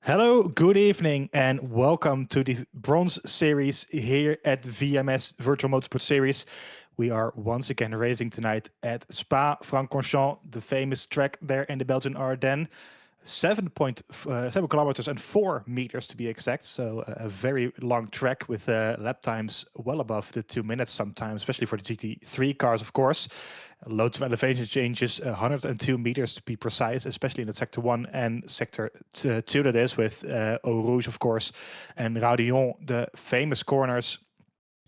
Hello, good evening, and welcome to the Bronze Series here at VMS Virtual Motorsport Series. We are once again racing tonight at Spa-Francorchamps, the famous track there in the Belgian Ardennes. 7.7 kilometers and 4 meters to be exact. So a very long track with lap times well above the 2 minutes sometimes, especially for the GT3 cars, of course. Loads of elevation changes, 102 meters to be precise, especially in the Sector 1 and Sector 2 that is, with Eau Rouge, of course, and Radion, the famous corners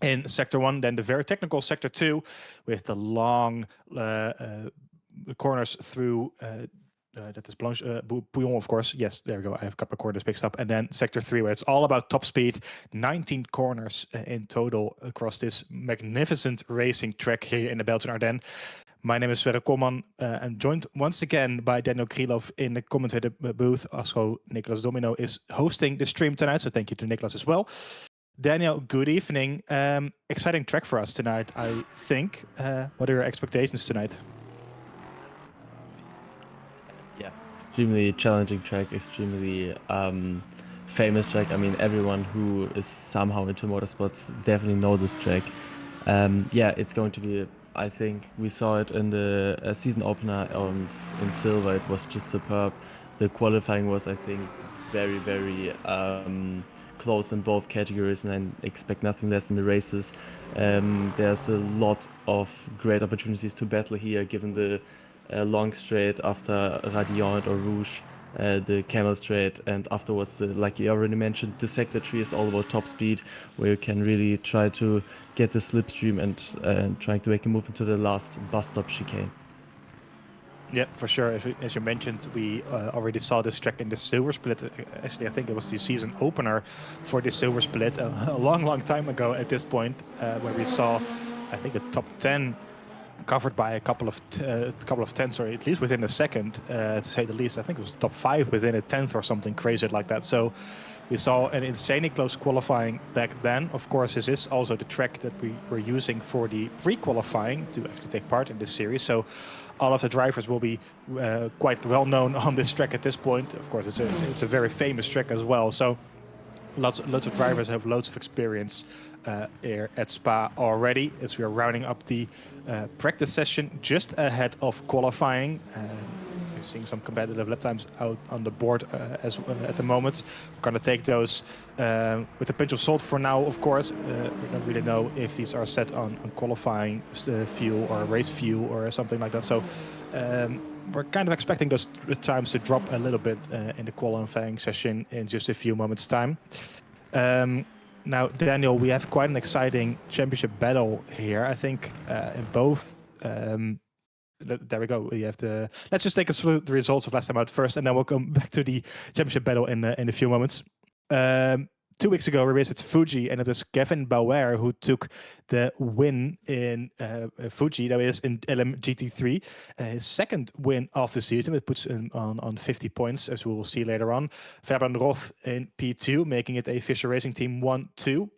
in Sector 1, then the very technical Sector 2 with the long corners through that is Bouillon, of course. Yes, there we go. I have a couple of corners mixed up. And then Sector 3, where it's all about top speed. 19 corners in total across this magnificent racing track here in the Belgian Ardennes. My name is Sverre Koolman. I'm joined once again by Daniel Krylov in the commentator booth. Also, Nicolas Domino is hosting the stream tonight, so thank you to Nicolas as well. Daniel, good evening. Exciting track for us tonight, I think. What are your expectations tonight? Yeah, extremely challenging track, extremely famous track. I mean, everyone who is somehow into motorsports definitely know this track. Yeah, it's going to be, I think we saw it in the season opener in silver. It was just superb. The qualifying was, I think, very, very close in both categories, and I expect nothing less in the races. There's a lot of great opportunities to battle here, given the long straight after Radion or Rouge, the Camel Straight, and afterwards, like you already mentioned, the Sector 3 is all about top speed, where you can really try to get the slipstream and trying to make a move into the last bus stop chicane. Yeah, for sure. As you mentioned, we already saw this track in the Silver Split. Actually, I think it was the season opener for the Silver Split a long, long time ago at this point, where we saw, I think, the top 10 covered by a couple of tenths, or at least within a second, to say the least. I think it was top 5 within a tenth or something crazy like that. So we saw an insanely close qualifying back then. Of course, this is also the track that we were using for the pre-qualifying to actually take part in this series. So all of the drivers will be quite well known on this track at this point. Of course, it's a very famous track as well. So lots of drivers have loads of experience here at Spa already, as we are rounding up the practice session just ahead of qualifying. We're seeing some competitive lap times out on the board at the moment. We're going to take those with a pinch of salt for now, of course. We don't really know if these are set on qualifying fuel or race fuel or something like that. So we're kind of expecting those times to drop a little bit in the qualifying session in just a few moments' time. Now, Daniel, we have quite an exciting championship battle here. I think in both. There we go. We have let's just take us through the results of last time out first, and then we'll come back to the championship battle in a few moments. 2 weeks ago, we raced at Fuji, and it was Kevin Bauer who took the win in Fuji, that is in LM GT3. His second win of the season. It puts him on 50 points, as we will see later on. Fabian Roth in P2, making it a Fischer Racing Team 1-2.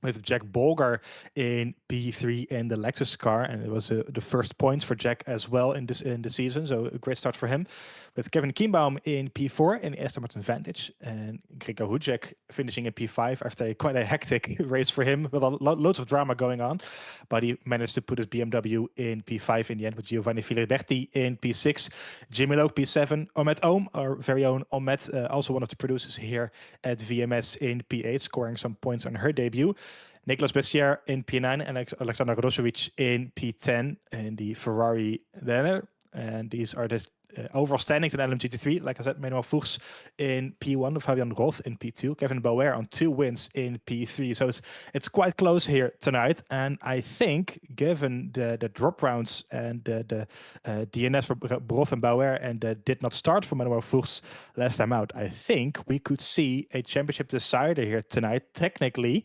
With Jack Bolger in P3 in the Lexus car, and it was the first points for Jack as well in the season, so a great start for him. With Kevin Kienbaum in P4 in Aston Martin Vantage, and Gregor Hudjek finishing in P5 after quite a hectic race for him with loads of drama going on, but he managed to put his BMW in P5 in the end with Giovanni Filiberti in P6, Jimmy Loke P7, Ahmed Ohm, our very own Ahmed, also one of the producers here at VMS in P8, scoring some points on her debut. Nicolas Bessier in P9 and Alexander Rosovic in P10 in the Ferrari Denner. And these are the overall standings in LMGT3. Like I said, Manuel Fuchs in P1, Fabian Roth in P2, Kevin Bauer on 2 wins in P3. So it's quite close here tonight. And I think, given the drop rounds and the DNS for Roth and Bauer and did not start for Manuel Fuchs last time out, I think we could see a championship decider here tonight, technically,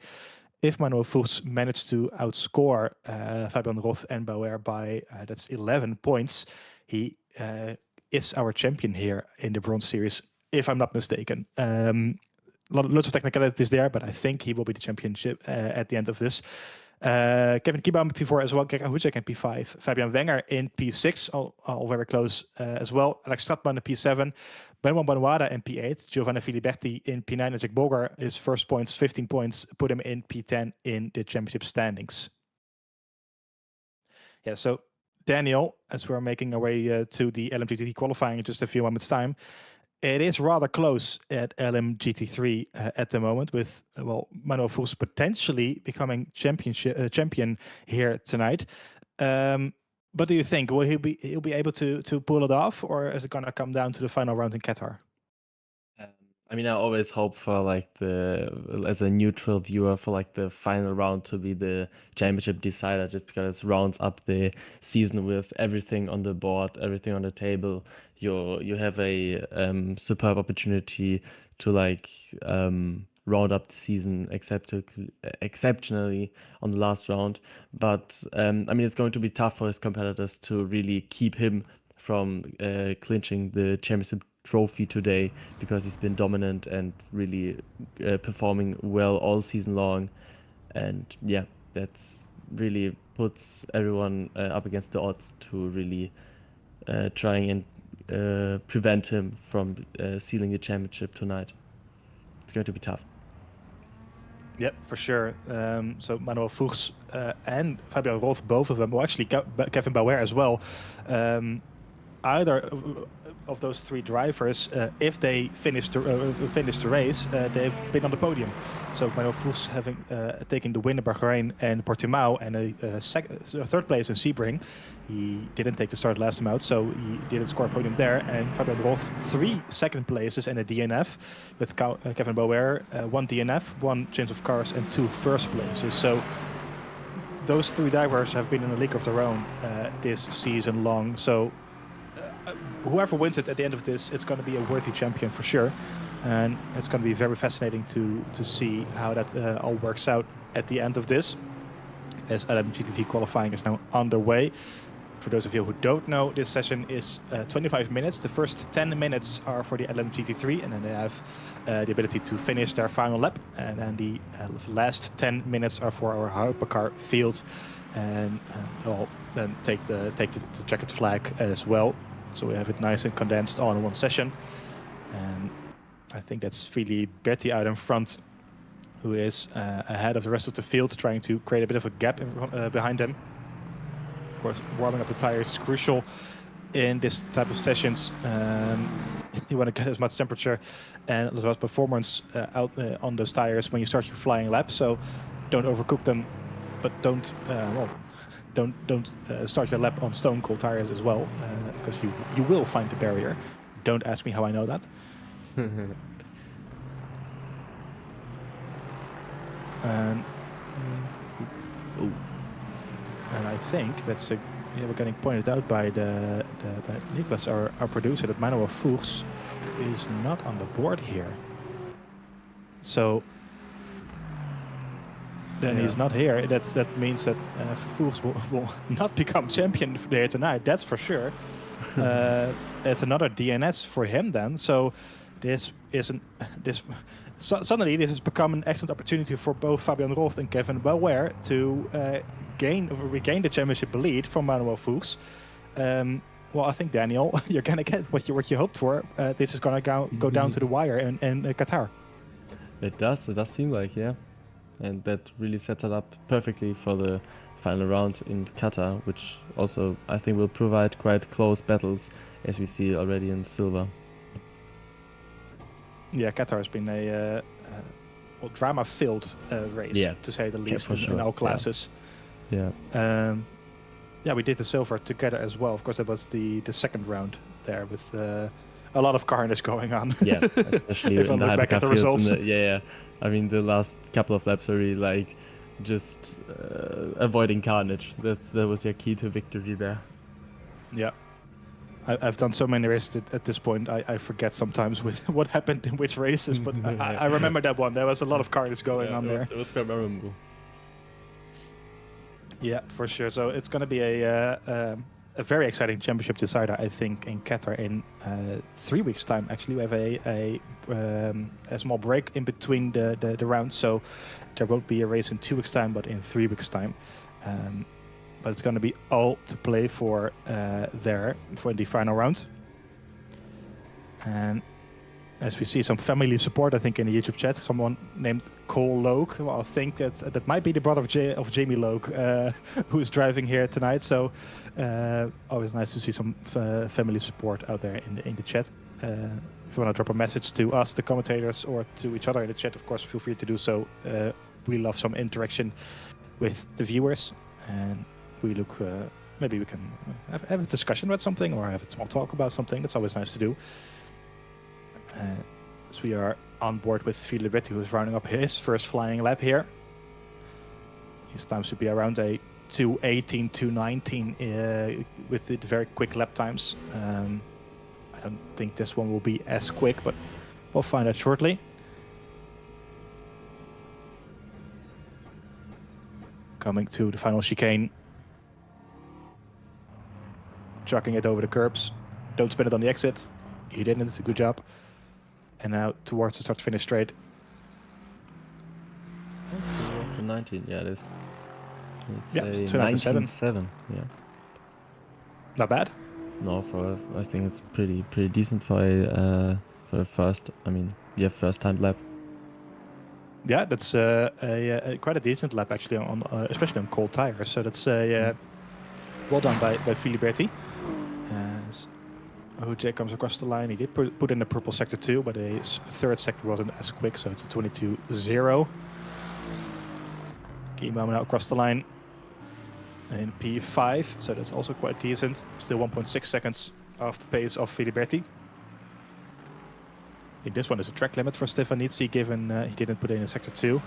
if Manuel Fuchs managed to outscore Fabian Roth and Bauer by, that's 11 points, he is our champion here in the Bronze Series, if I'm not mistaken. Lots of technicalities there, but I think he will be the championship at the end of this. Kevin Kibaum P4 as well, Greg Hucek in P5, Fabian Wenger in P6, all very close as well, Alex Stratman in P7, Benoit Benoada in P8, Giovanni Filiberti in P9, and Jack Boger, his first points, 15 points, put him in P10 in the championship standings. Yeah, so Daniel, as we're making our way to the LMGT qualifying in just a few moments' time, it is rather close at LMGT3 at the moment, with Manuel Fuchs potentially becoming champion here tonight. What do you think? Will he'll be able to pull it off, or is it going to come down to the final round in Qatar? I mean, I always hope for like as a neutral viewer, for like the final round to be the championship decider, just because it rounds up the season with everything on the board, everything on the table. You have a superb opportunity to like round up the season exceptionally on the last round. But I mean, it's going to be tough for his competitors to really keep him from clinching the championship trophy today, because he's been dominant and really performing well all season long. And yeah, that's really puts everyone up against the odds to really trying and prevent him from sealing the championship tonight. It's going to be tough. Yep, for sure. So Manuel Fuchs and Fabian Roth, both of them, well, actually Kevin Bauer as well. Either of those three drivers, if they finish the race, they've been on the podium. So Manuel Fuchs having taken the win in Bahrain and Portimao, and a third place in Sebring. He didn't take the start last time out, so he didn't score a podium there. And Fabian Roth, 3 second places and a DNF, with Kevin Bauer, 1 DNF, 1 change of cars, and 2 first places. So those 3 drivers have been in a league of their own this season long. So whoever wins it at the end of this, it's going to be a worthy champion for sure, and it's going to be very fascinating to see how that all works out at the end of this, as LMGT qualifying is now underway. For those of you who don't know, this session is 25 minutes. The first 10 minutes are for the LMGT3, and then they have the ability to finish their final lap, and then the last 10 minutes are for our hypercar field, and they'll then take the checkered flag as well. So we have it nice and condensed all in one session. And I think that's Filiberti out in front, who is ahead of the rest of the field, trying to create a bit of a gap behind them. Of course, warming up the tires is crucial in this type of sessions. You want to get as much temperature and as much performance out on those tires when you start your flying lap. So don't overcook them, but don't start your lap on stone cold tires as well, because you will find the barrier. Don't ask me how I know that. And I think that's we're getting pointed out by by Niklas, our producer, that Manuel Fuchs is not on the board here. So then he's not here. That means that Fuchs will not become champion there tonight. That's for sure. It's another DNS for him then. So suddenly this has become an excellent opportunity for both Fabian Roth and Kevin Bauer to regain the championship lead from Manuel Fuchs. Well, I think, Daniel, you're gonna get what you hoped for. This is gonna go down to the wire in Qatar. It does seem like, yeah. And that really sets it up perfectly for the final round in Qatar, which also I think will provide quite close battles, as we see already in silver. Yeah, Qatar has been a drama-filled race, to say the least, in all classes. Yeah. Yeah, we did the silver together as well. Of course, that was the second round there, with a lot of carnage going on. Yeah, especially if I look back at the results. I mean, the last couple of laps were really like just avoiding carnage. That was your key to victory there. Yeah. I've done so many races at this point, I forget sometimes with what happened in which races, but I remember that one. There was a lot of carnage going on there. It was quite memorable. Yeah, for sure. So it's going to be a a very exciting championship decider, I think, in Qatar in 3 weeks' time. Actually, we have a small break in between the rounds, so there won't be a race in 2 weeks' time, but in 3 weeks' time. But it's going to be all to play for there for the final round. And as we see some family support, I think, in the YouTube chat, someone named Cole Logue. Well, I think that might be the brother of Jamie Logue, who is driving here tonight. So always nice to see some family support out there in the chat. If you want to drop a message to us, the commentators, or to each other in the chat, of course, feel free to do so. We love some interaction with the viewers, and we look. Maybe we can have a discussion about something, or have a small talk about something. That's always nice to do. So we are on board with Filiberti, who is rounding up his first flying lap here. His time should be around a 2:18, 2:19 with the very quick lap times. I don't think this one will be as quick, but we'll find out shortly. Coming to the final chicane. Chucking it over the curbs. Don't spin it on the exit. He didn't. It's a good job. And now towards the start-finish straight. To 19, yeah, it is. Yeah, it's 297. Yeah. Not bad. No, I think it's pretty decent for a first. I mean, yeah, first time lap. Yeah, that's quite a decent lap actually, on especially on cold tires. So that's well done by Filiberti. As Hucek comes across the line, he did put in the purple sector 2, but his third sector wasn't as quick, so it's a 22.0. Kimo now across the line in P5, so that's also quite decent. Still 1.6 seconds off the pace of Filiberti. I think this one is a track limit for Stefanizzi, given he didn't put in a sector 2.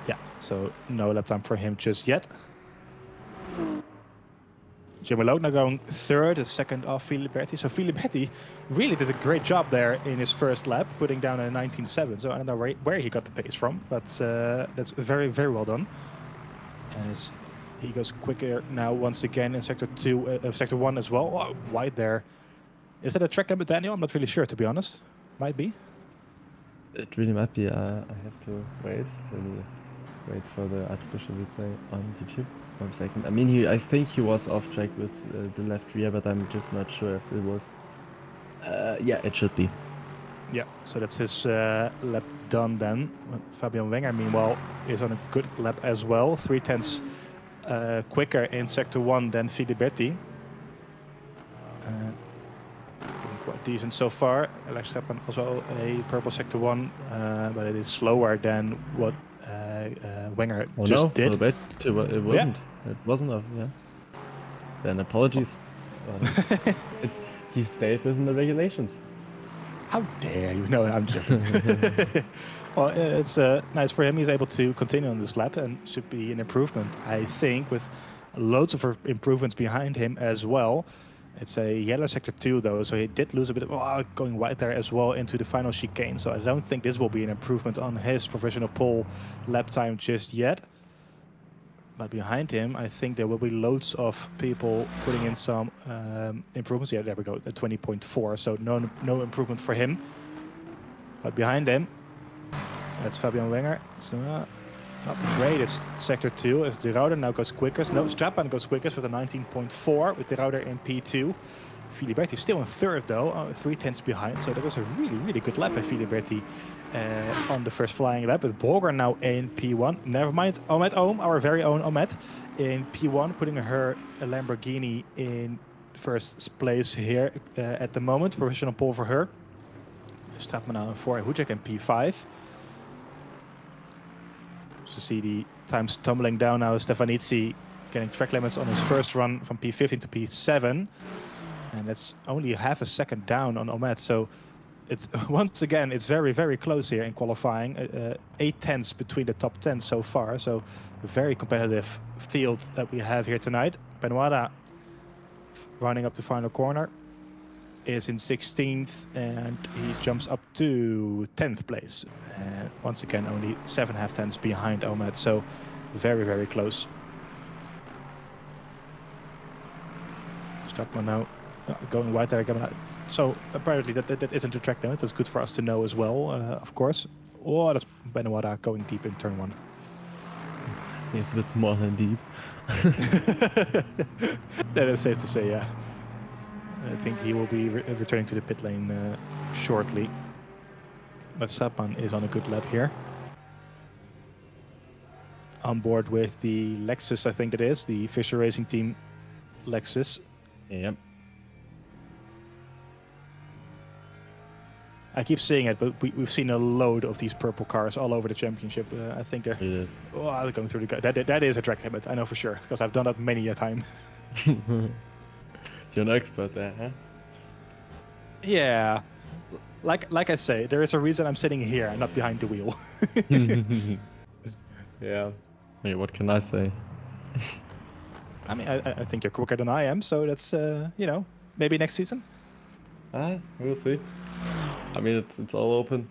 Yeah, so no lap time for him just yet. Jamie Logue now going third, a second off Filiberti. So Filiberti really did a great job there in his first lap, putting down a 19.7. So I don't know where he got the pace from, but that's very, very well done. As he goes quicker now once again in sector 1 as well. Oh, wide there. Is that a track limit, Daniel? I'm not really sure, to be honest. Might be. It really might be. I have to wait. Let me wait for the artificial replay on YouTube. 1 second. I mean, I think he was off track with the left rear, but I'm just not sure if it was. Yeah, it should be. Yeah, so that's his lap done then. Fabian Wenger, meanwhile, is on a good lap as well. 0.3 quicker in sector 1 than Filiberti. Quite decent so far. Alex Scheppan also a purple sector 1, but it is slower than what Wenger just did. It wasn't. Yeah. It wasn't. Yeah. Then apologies. He stayed within the regulations. How dare you? No, I'm joking. Well, it's nice for him. He's able to continue on this lap and should be an improvement, I think, with loads of improvements behind him as well. It's a yellow sector 2 though, so he did lose a bit of going wide there as well into the final chicane. So I don't think this will be an improvement on his professional pole lap time just yet. But behind him, I think there will be loads of people putting in some improvements. Yeah, there we go, the 20.4. So no improvement for him. But behind him, that's Fabian Wenger. It's not the greatest sector 2, as De Ruyter now goes quickest. No, Strappan goes quickest with a 19.4 with De Ruyter in P2. Filiberti still in third though, 0.3 behind. So that was a really, really good lap by Filiberti on the first flying lap. With Borger now in P1. Never mind, Omed Ohm, our very own Omed, in P1, putting her Lamborghini in first place here at the moment. Professional pole for her. Strapman now in 4, Hucek in P5. So see the times tumbling down now. Stefanizzi getting track limits on his first run from P15 to P7. And that's only half a second down on Omed. So it's once again, it's very, very close here in qualifying. 0.8 between the top 10 so far. So a very competitive field that we have here tonight. Benoit running up the final corner is in 16th, and he jumps up to 10th place. And once again, only 7.5 behind Omed, so very, very close. Stadtman now going wide there again. So apparently that isn't a track limit. That's good for us to know as well, of course. Oh, that's Benoit going deep in turn 1. It's a bit more than deep. That is safe to say, yeah. I think he will be returning to the pit lane shortly. But Stadtman is on a good lap here. On board with the Lexus, I think it is, the Fisher Racing Team Lexus. Yep. I keep saying it, but we've seen a load of these purple cars all over the championship. I think they're going through the... That is a track limit, I know for sure, because I've done that many a time. You're an expert there, huh? Yeah. Like I say, there is a reason I'm sitting here and not behind the wheel. Yeah. Hey, what can I say? I mean, I think you're quicker than I am, so that's, you know, maybe next season. We'll see. I mean, it's all open.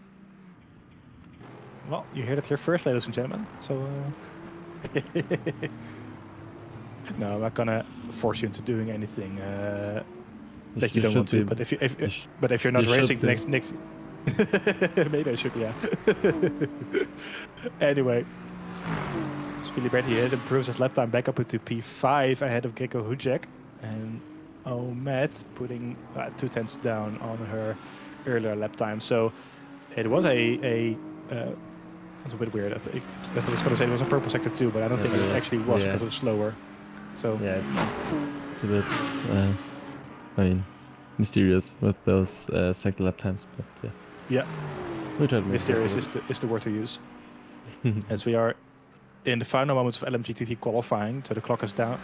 Well, you heard it here first, ladies and gentlemen. So, no, I'm not gonna force you into doing anything that you don't want to. But if you're not racing the next, maybe I should, yeah. Anyway, Filiberti has improved his lap time back up into P5 ahead of Geko Hujek, and Omet putting 2/10 down on her earlier lap time. So it was that's a bit weird. I was going to say it was a purple sector too, but I don't think it actually was because it was slower. So yeah, it's a bit, I mean, mysterious with those sector lap times, but yeah, mysterious is the word to use. As we are in the final moments of LMGTT qualifying, so the clock is down,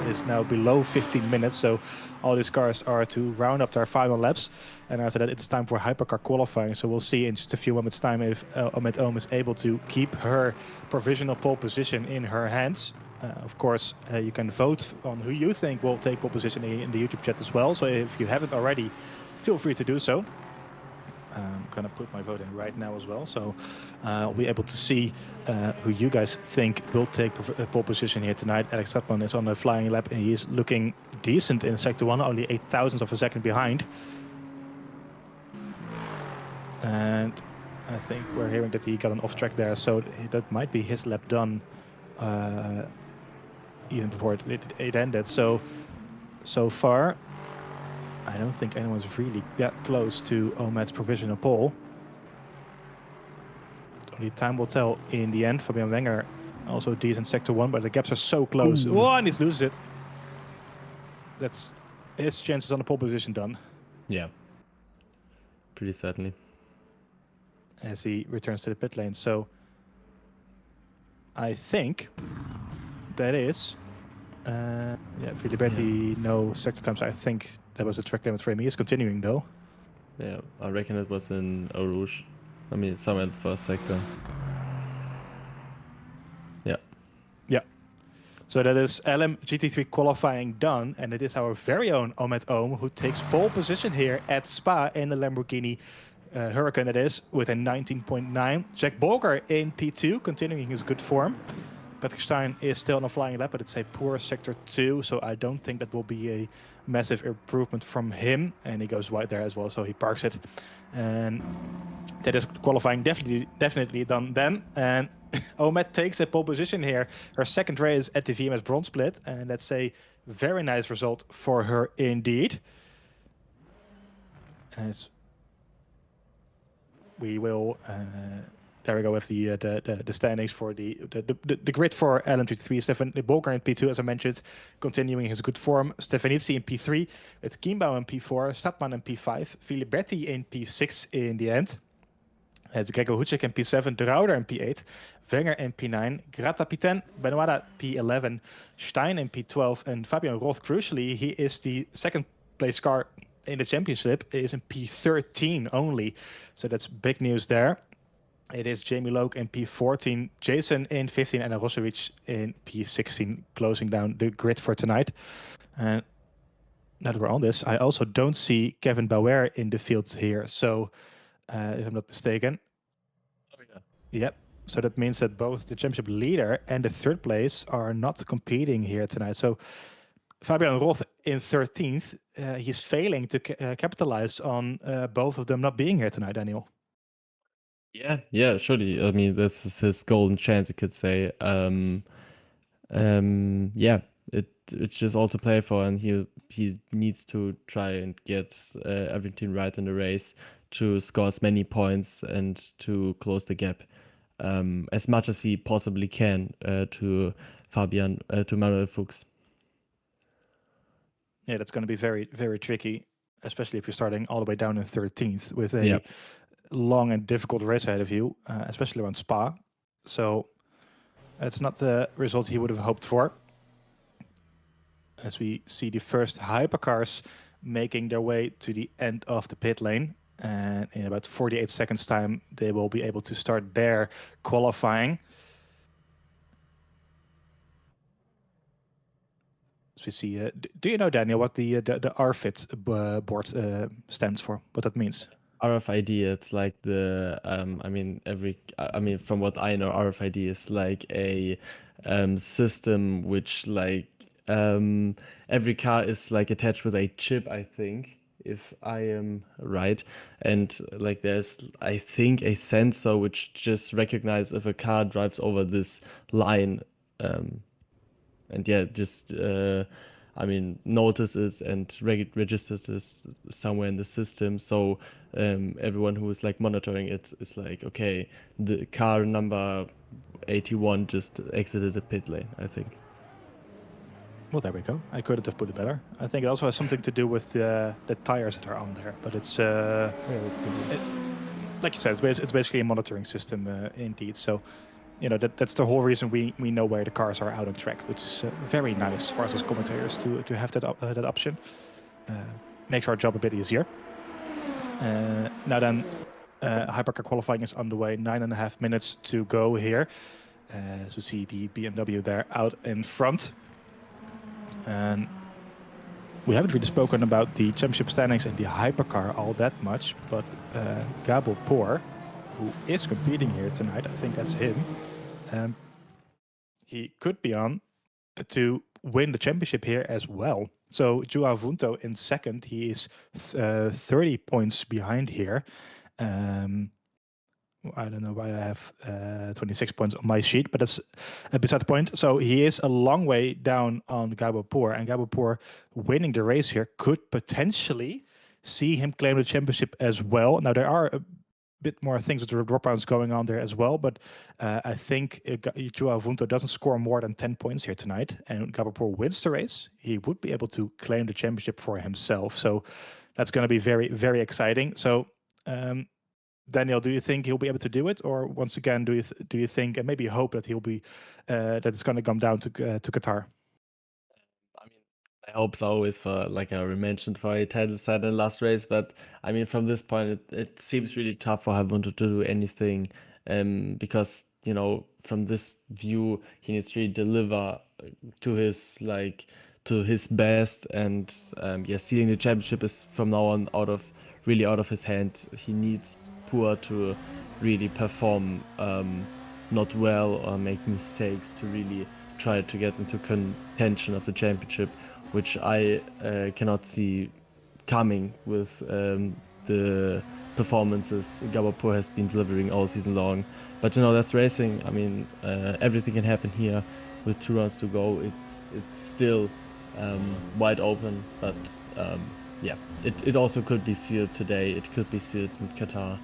is now below 15 minutes. So all these cars are to round up their final laps, and after that it's time for hypercar qualifying. So we'll see in just a few moments' time if Omet Ohm is able to keep her provisional pole position in her hands. Of course, you can vote on who you think will take pole position in the YouTube chat as well. So if you haven't already, feel free to do so. I'm gonna put my vote in right now as well, so I'll be able to see who you guys think will take pole position here tonight. Alex Stadtman is on a flying lap and he is looking decent in sector 1, only 0.08 of a second behind. And I think we're hearing that he got an off track there, so that might be his lap done even before it ended. So far, I don't think anyone's really that close to Omet's provisional pole. Only time will tell in the end. Fabian Wenger also decent sector 1, but the gaps are so close. Ooh. Oh, and he loses it. That's his chances on the pole position done. Yeah, pretty certainly. As he returns to the pit lane. So I think that is... Filiberti, no sector times. I think that was a track limit for him. He is continuing though. Yeah, I reckon it was in Eau Rouge. I mean, somewhere in the first sector. Yeah. Yeah. So that is LM GT3 qualifying done, and it is our very own Omet Ohm who takes pole position here at Spa in the Lamborghini Huracan, it is, with a 19.9. Jack Bolger in P2, continuing his good form. Patrick Stein is still on a flying lap, but it's a poor sector 2, so I don't think that will be a massive improvement from him. And he goes wide there as well, so he parks it. And that is qualifying definitely done then. And Omet takes a pole position here, her second race at the VMS Bronze Split, and that's a very nice result for her indeed. As we will... there we go with the standings for the grid for LMG3. Stefan Bolger in P2, as I mentioned, continuing his good form. Stefanitsi in P3, with Kienbauer in P4, Stadtman in P5, Filiberti in P6 in the end. It's Gregor Hucek in P7, De Rauder in P8, Wenger in P9, Grata P10, Benoit P11, Stein in P12, and Fabian Roth, crucially, he is the second place car in the championship, is in P13 only. So that's big news there. It is Jamie Loke in P14, Jason in 15, and Rosovic in P16, closing down the grid for tonight. And now that we're on this, I also don't see Kevin Bauer in the field here. So, if I'm not mistaken. Oh, yeah. Yep. So that means that both the championship leader and the third place are not competing here tonight. So Fabian Roth in 13th. He's failing to capitalize on both of them not being here tonight, Daniel. Yeah, surely. I mean, this is his golden chance, you could say. Yeah, it's just all to play for, and he needs to try and get everything right in the race to score as many points and to close the gap as much as he possibly can to Manuel Fuchs. Yeah, that's going to be very, very tricky, especially if you're starting all the way down in 13th with a long and difficult race ahead of you, especially around Spa. So that's not the result he would have hoped for. As we see the first hypercars making their way to the end of the pit lane. And in about 48 seconds time, they will be able to start their qualifying. As we see, do you know, Daniel, what the RFID board stands for? What that means? RFID, it's like the from what I know, RFID is like a system which like every car is like attached with a chip, I think, if I am right. And like there's, I think, a sensor which just recognizes if a car drives over this line. And yeah, just notices and registers this somewhere in the system. So everyone who is like monitoring it is like, okay, the car number 81 just exited the pit lane, I think. Well, there we go. I couldn't have put it better. I think it also has something to do with the tires that are on there. But it's, like you said, it's basically a monitoring system indeed. So, you know, that's the whole reason we know where the cars are out on track, which is very nice for us as commentators to have that option. Makes our job a bit easier. Now then, hypercar qualifying is underway. 9.5 minutes to go here. As we see the BMW there out in front. And we haven't really spoken about the championship standings and the hypercar all that much, but Gabo Poor, who is competing here tonight, I think that's him, he could be on to win the championship here as well. So Joao Vunto in second, he is 30 points behind here. I don't know why I have 26 points on my sheet, but that's beside the point. So he is a long way down on Gabo Poor, and Gabo Poor winning the race here could potentially see him claim the championship as well. Now, there are a bit more things with the drop rounds going on there as well, but I think Joao Vunto doesn't score more than 10 points here tonight, and Gabo Poor wins the race, he would be able to claim the championship for himself. So that's going to be very, very exciting. So, Daniel, do you think he'll be able to do it, or once again, do you think and maybe hope that he'll be that it's going to come down to Qatar? I mean, I hope so always for, like I mentioned, for a title set in the last race. But I mean, from this point, it seems really tough for Havunto to do anything, because you know, from this view, he needs to really deliver to his best, and sealing the championship is from now on out of his hand. He needs Poor to really perform not well or make mistakes to really try to get into contention of the championship, which I cannot see coming with the performances Gabo Poor has been delivering all season long. But you know, that's racing. I mean, everything can happen here. With 2 rounds to go, it's still wide open. But it also could be sealed today. It could be sealed in Qatar.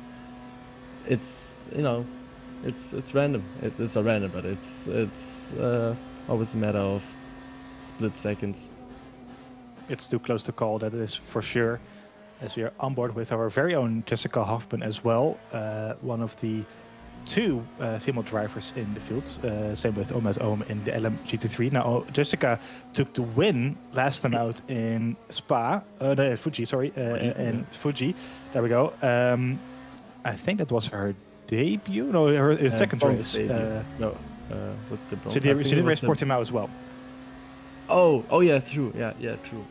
It's, you know, it's random. It's a random, but it's always a matter of split seconds. It's too close to call, that is for sure. As we are on board with our very own Jessica Hoffman as well, one of the 2 female drivers in the field. Same with Omez Ohm in the LM GT3. Now, Jessica took the win last time out in Fuji. In Fuji. There we go. I think that was her debut. No, her second race. With the bronze. She did race Portimao as well. Oh yeah, true. Yeah, true.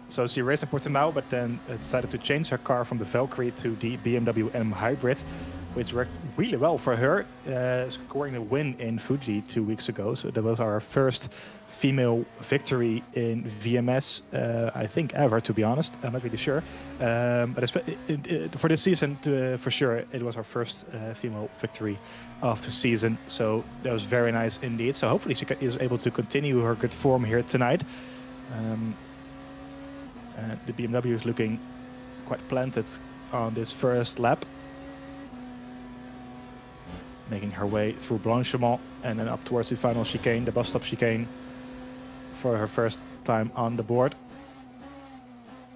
So she raced in Portimao, but then decided to change her car from the Valkyrie to the BMW M Hybrid. which worked really well for her, scoring a win in Fuji 2 weeks ago. So that was our first female victory in VMS, I think ever, to be honest. I'm not really sure. But for this season, for sure, it was our first female victory of the season. So that was very nice indeed. So hopefully she is able to continue her good form here tonight. The BMW is looking quite planted on this first lap, making her way through Blanchiment and then up towards the final chicane, the bus stop chicane, for her first time on the board.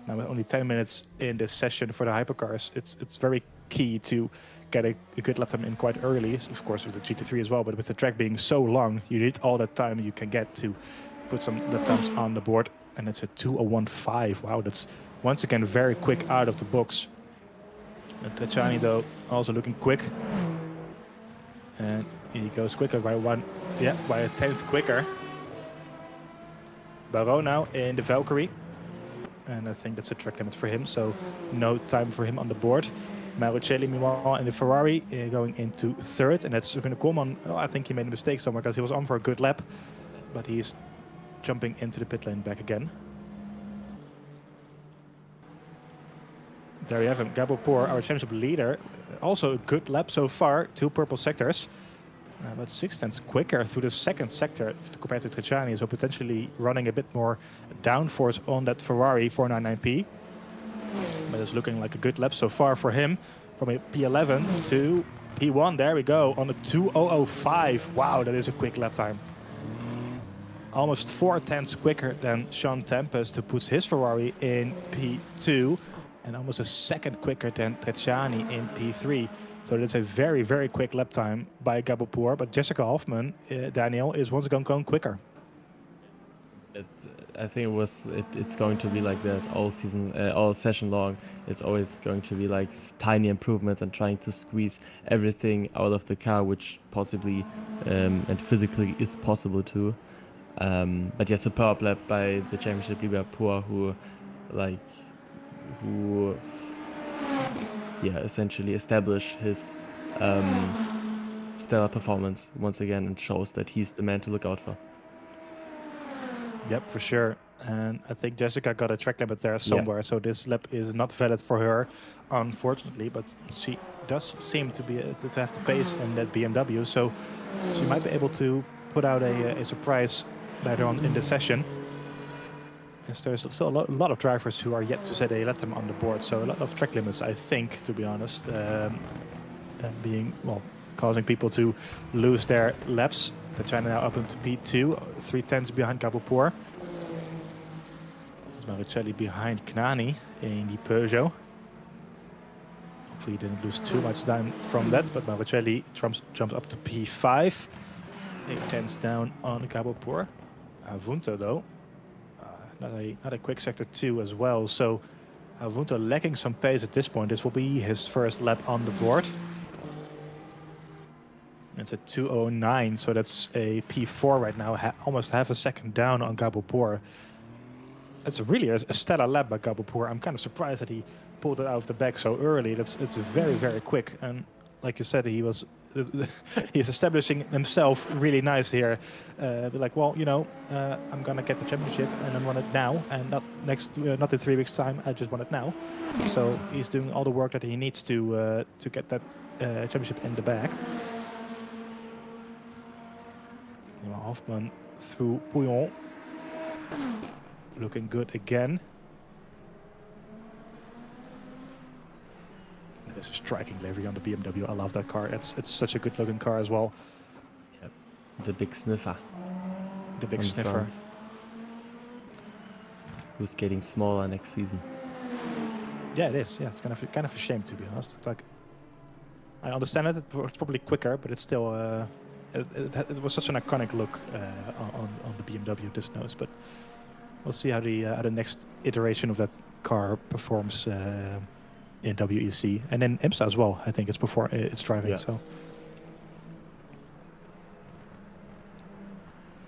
Now with only 10 minutes in this session for the hypercars, it's very key to get a good lap time in quite early, of course with the GT3 as well, but with the track being so long, you need all that time you can get to put some lap times on the board. And it's a 2:01.5. Wow, that's once again very quick out of the box. And Trajani though also looking quick, and he goes quicker by by a 10th quicker. Barreau now in the Valkyrie, and I think that's a track limit for him, so no time for him on the board. Marucelli meanwhile in the Ferrari going into third, and that's going to come on. Oh, I think he made a mistake somewhere because he was on for a good lap, but he's jumping into the pit lane back again. There you have him, Gabor, our championship leader. Also a good lap so far, 2 purple sectors. But 6/10 quicker through the second sector compared to Trajani, so potentially running a bit more downforce on that Ferrari 499P. But it's looking like a good lap so far for him. From a P11 to P1, there we go, on a 2:00.5. Wow, that is a quick lap time. Almost 4/10 quicker than Sean Tempest, who puts his Ferrari in P2, and almost a second quicker than Trajani in P3. So that's a very, very quick lap time by Gabor. But Jessica Hoffman, Daniel, is once again going quicker. I think it's going to be like that all season, all session long. It's always going to be like tiny improvements and trying to squeeze everything out of the car, which possibly and physically is possible too. But yeah, superb lap by the championship leader Poor, who essentially established his stellar performance once again and shows that he's the man to look out for. Yep, for sure. And I think Jessica got a track limit there somewhere, so this lap is not valid for her, unfortunately. But she does seem to be to have the pace in that BMW, so she might be able to put out a surprise later on in the session. Yes, there's still a lot of drivers who are yet to set a lap time on the board, so a lot of track limits, I think, to be honest, causing people to lose their laps. They're trying now up into P2, 3/10 behind Gabor. Marucelli behind Knani in the Peugeot. Hopefully he didn't lose too much time from that, but Marucelli jumps up to P5. 8/10 down on Gabor. Avunto though, not a quick sector 2 as well, so Avunto lacking some pace at this point. This will be his first lap on the board. It's a 2:09, so that's a P4 right now, almost half a second down on Gabor. It's really a stellar lap by Gabor. I'm kind of surprised that he pulled it out of the back so early. It's very, very quick, and like you said, he's establishing himself really nice here. Like, well, you know, I'm gonna get the championship and I want it now, and not in 3 weeks' time. I just want it now. So he's doing all the work that he needs to get that championship in the bag. Hoffman through Pouillon, looking good again. There's a striking livery on the BMW. I love that car. It's such a good looking car as well. Yep. The big sniffer. The big sniffer. Who's getting smaller next season? Yeah, it is. Yeah, it's kind of a shame, to be honest. Like, I understand it. It's probably quicker, but it's still. It was such an iconic look on the BMW this nose, but we'll see how the next iteration of that car performs in WEC and then IMSA as well. I think it's driving. Yeah. So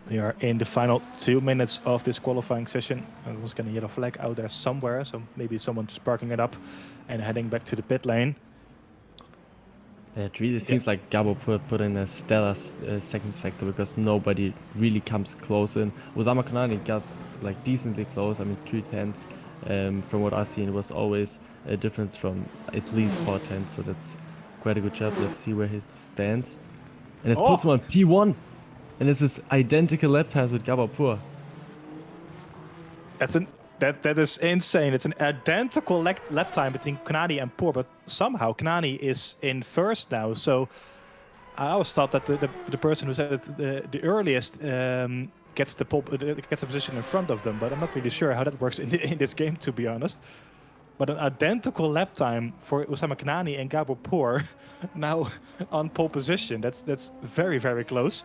we are in the final 2 minutes of this qualifying session. I was going to yellow flag out there somewhere, so maybe someone's parking it up and heading back to the pit lane. It really seems like Gabo put in a stellar second sector because nobody really comes close in. Osama Kanani got like decently close. I mean, 3/10. From what I've seen, it was always a difference from at least 4/10. So that's quite a good job. Let's see where he stands. And it puts him on P1. And this is identical lap times with Gabapur. That is insane. It's an identical lap time between Kanani and Poor, but somehow Kanani is in first now. So I always thought that the person who said it the earliest gets the position in front of them, but I'm not really sure how that works in this game, to be honest. But an identical lap time for Osama Kanani and Gabo Poor now on pole position. That's very, very close.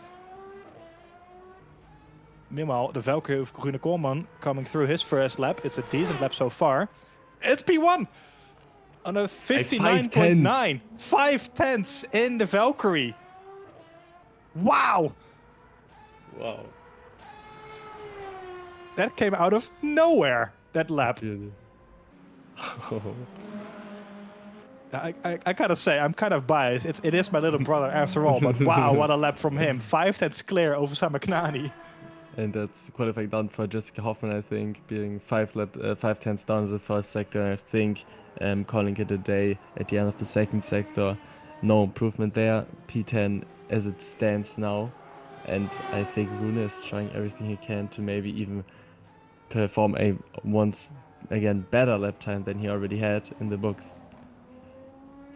Meanwhile, the Valkyrie of Rune Koolman coming through his first lap. It's a decent lap so far. It's P1 on a 59.9. 5/10 in the Valkyrie. Wow. Wow. That came out of nowhere, that lap. Really? I gotta say, I'm kind of biased. It is my little brother after all, but wow, what a lap from him. 5/10 clear over Osama Kanani. And that's qualifying down for Jessica Hoffman, I think, being 5/10 down to the first sector. I think calling it a day at the end of the second sector. No improvement there. P10 as it stands now. And I think Rune is trying everything he can to maybe even perform a once again better lap time than he already had in the books.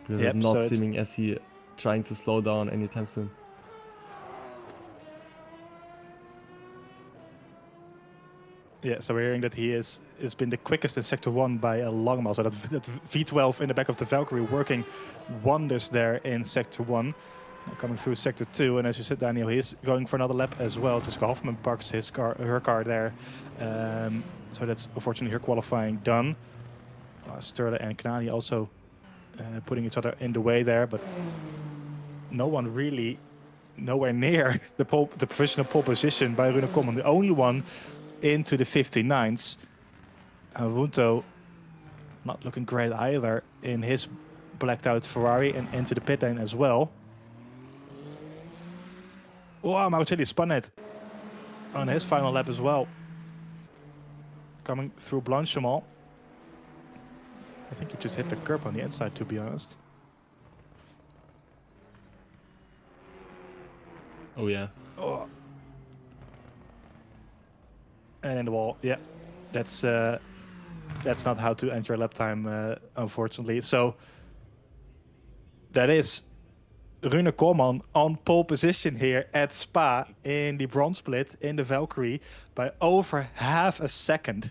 Because it's not seeming as he trying to slow down anytime soon. Yeah, so we're hearing that he has been the quickest in Sector 1 by a long mile. So that's V12 in the back of the Valkyrie working wonders there in Sector 1. Now coming through Sector 2, and as you said, Daniel, he's going for another lap as well. Jessica Hoffman parks her car there. So that's unfortunately her qualifying done. Sturle and Kanani also putting each other in the way there, but no one really nowhere near the provisional pole position by Rune Koolman. The only one into the 59s. Wunto not looking great either in his blacked out Ferrari and into the pit lane as well. Oh, Marucelli spun it on his final lap as well. Coming through Blanchemont. I think he just hit the curb on the inside, to be honest. Oh yeah. Oh. And in the wall, yeah. That's not how to enter lap time, unfortunately. So that is Rune Koolman on pole position here at Spa in the bronze split in the Valkyrie by over half a second.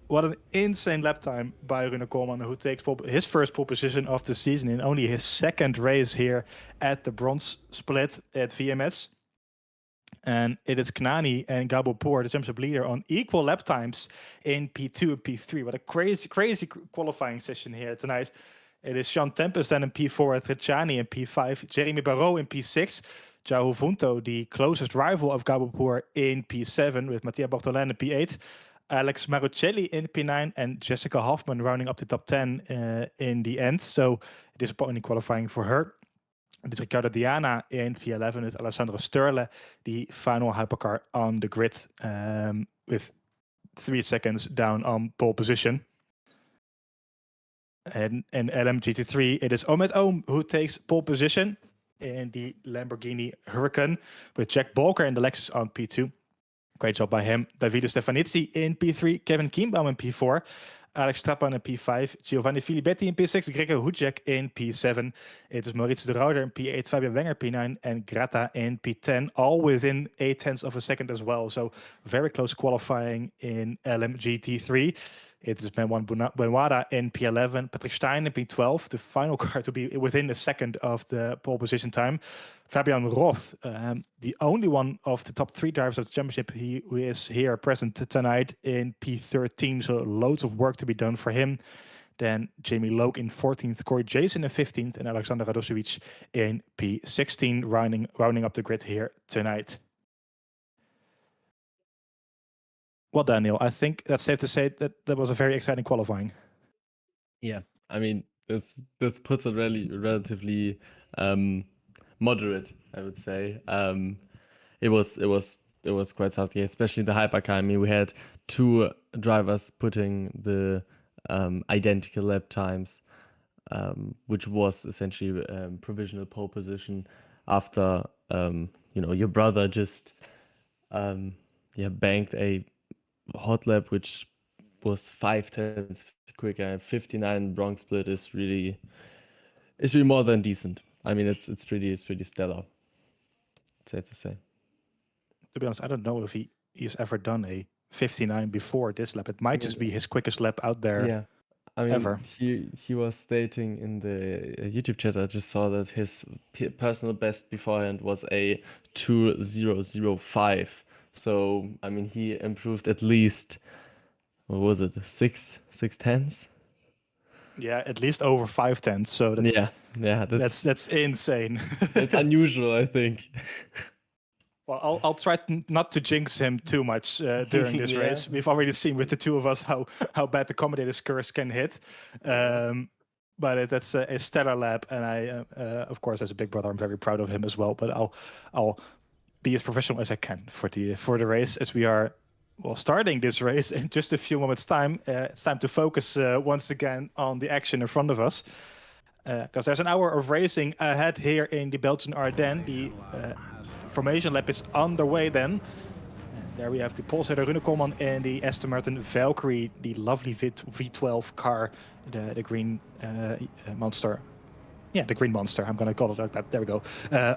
What an insane lap time by Rune Koolman, who takes his first pole position of the season in only his second race here at the bronze split at VMS. And it is Kanani and Gabo Poor, the championship leader, on equal lap times in P2 and P3. What a crazy qualifying session here tonight. It is Sean Tempest then in P4, Tricciani in P5, Jeremy Barrault in P6, João Vunto, the closest rival of Gabo Poor, in P7, with Mattia Bortolin in P8, Alex Marucelli in P9, and Jessica Hoffman rounding up the top 10 in the end. So disappointing qualifying for her. Dit Riccardo Diana in P11 with Alessandro Sturle, the final hypercar on the grid with 3 seconds down on pole position. And in LMGT3, it is Ahmed Ohm who takes pole position in the Lamborghini Huracan with Jack Balker in the Lexus on P2. Great job by him. Davide Stefanizzi in P3, Kevin Kienbaum in P4, Alex Trappan in P5, Giovanni Filibetti in P6, Gregor Hujek in P7. It is Maurits de Rauder in P8, Fabian Wenger P9, and Grata in P10, all within 0.8 of a second as well. So very close qualifying in LMGT3. It is Benoit in P11, Patrick Stein in P12, the final car to be within a second of the pole position time. Fabian Roth, the only one of the top 3 drivers of the championship who is here present tonight in P13, so loads of work to be done for him. Then Jamie Loke in 14th, Corey Jason in 15th, and Alexander Radosevic in P16, rounding up the grid here tonight. Well, Daniel, I think that's safe to say that was a very exciting qualifying. Yeah, I mean, This puts it really relatively moderate, I would say. It was quite healthy, especially the hypercar. I mean, we had two drivers putting the identical lap times, which was essentially provisional pole position after your brother just banked a hot lap which was 5 tenths quicker. 59 bronc split is really more than decent. I mean, it's pretty stellar. Safe to say. To be honest, I don't know if he's ever done a 59 before this lap. It might just be his quickest lap out there. Yeah, I mean, ever. he was stating in the YouTube chat. I just saw that his personal best beforehand was a 2005. So I mean, he improved at least, what was it, six tenths? Yeah, at least over 5 tenths. So that's insane. It's unusual, I think. Well, I'll try not to jinx him too much during this race. We've already seen with the two of us how bad the commentator's curse can hit. But that's a stellar lap, and I, of course, as a big brother, I'm very proud of him as well. But I'll be as professional as I can for the race, as we are starting this race in just a few moments' time. It's time to focus once again on the action in front of us, because there's an hour of racing ahead here in the Belgian Ardennes. The formation lap is underway then. And there we have the Polestar Rune Koolman and the Aston Martin Valkyrie, the lovely V12 car, the green monster. Yeah, the green monster, I'm going to call it like that. There we go.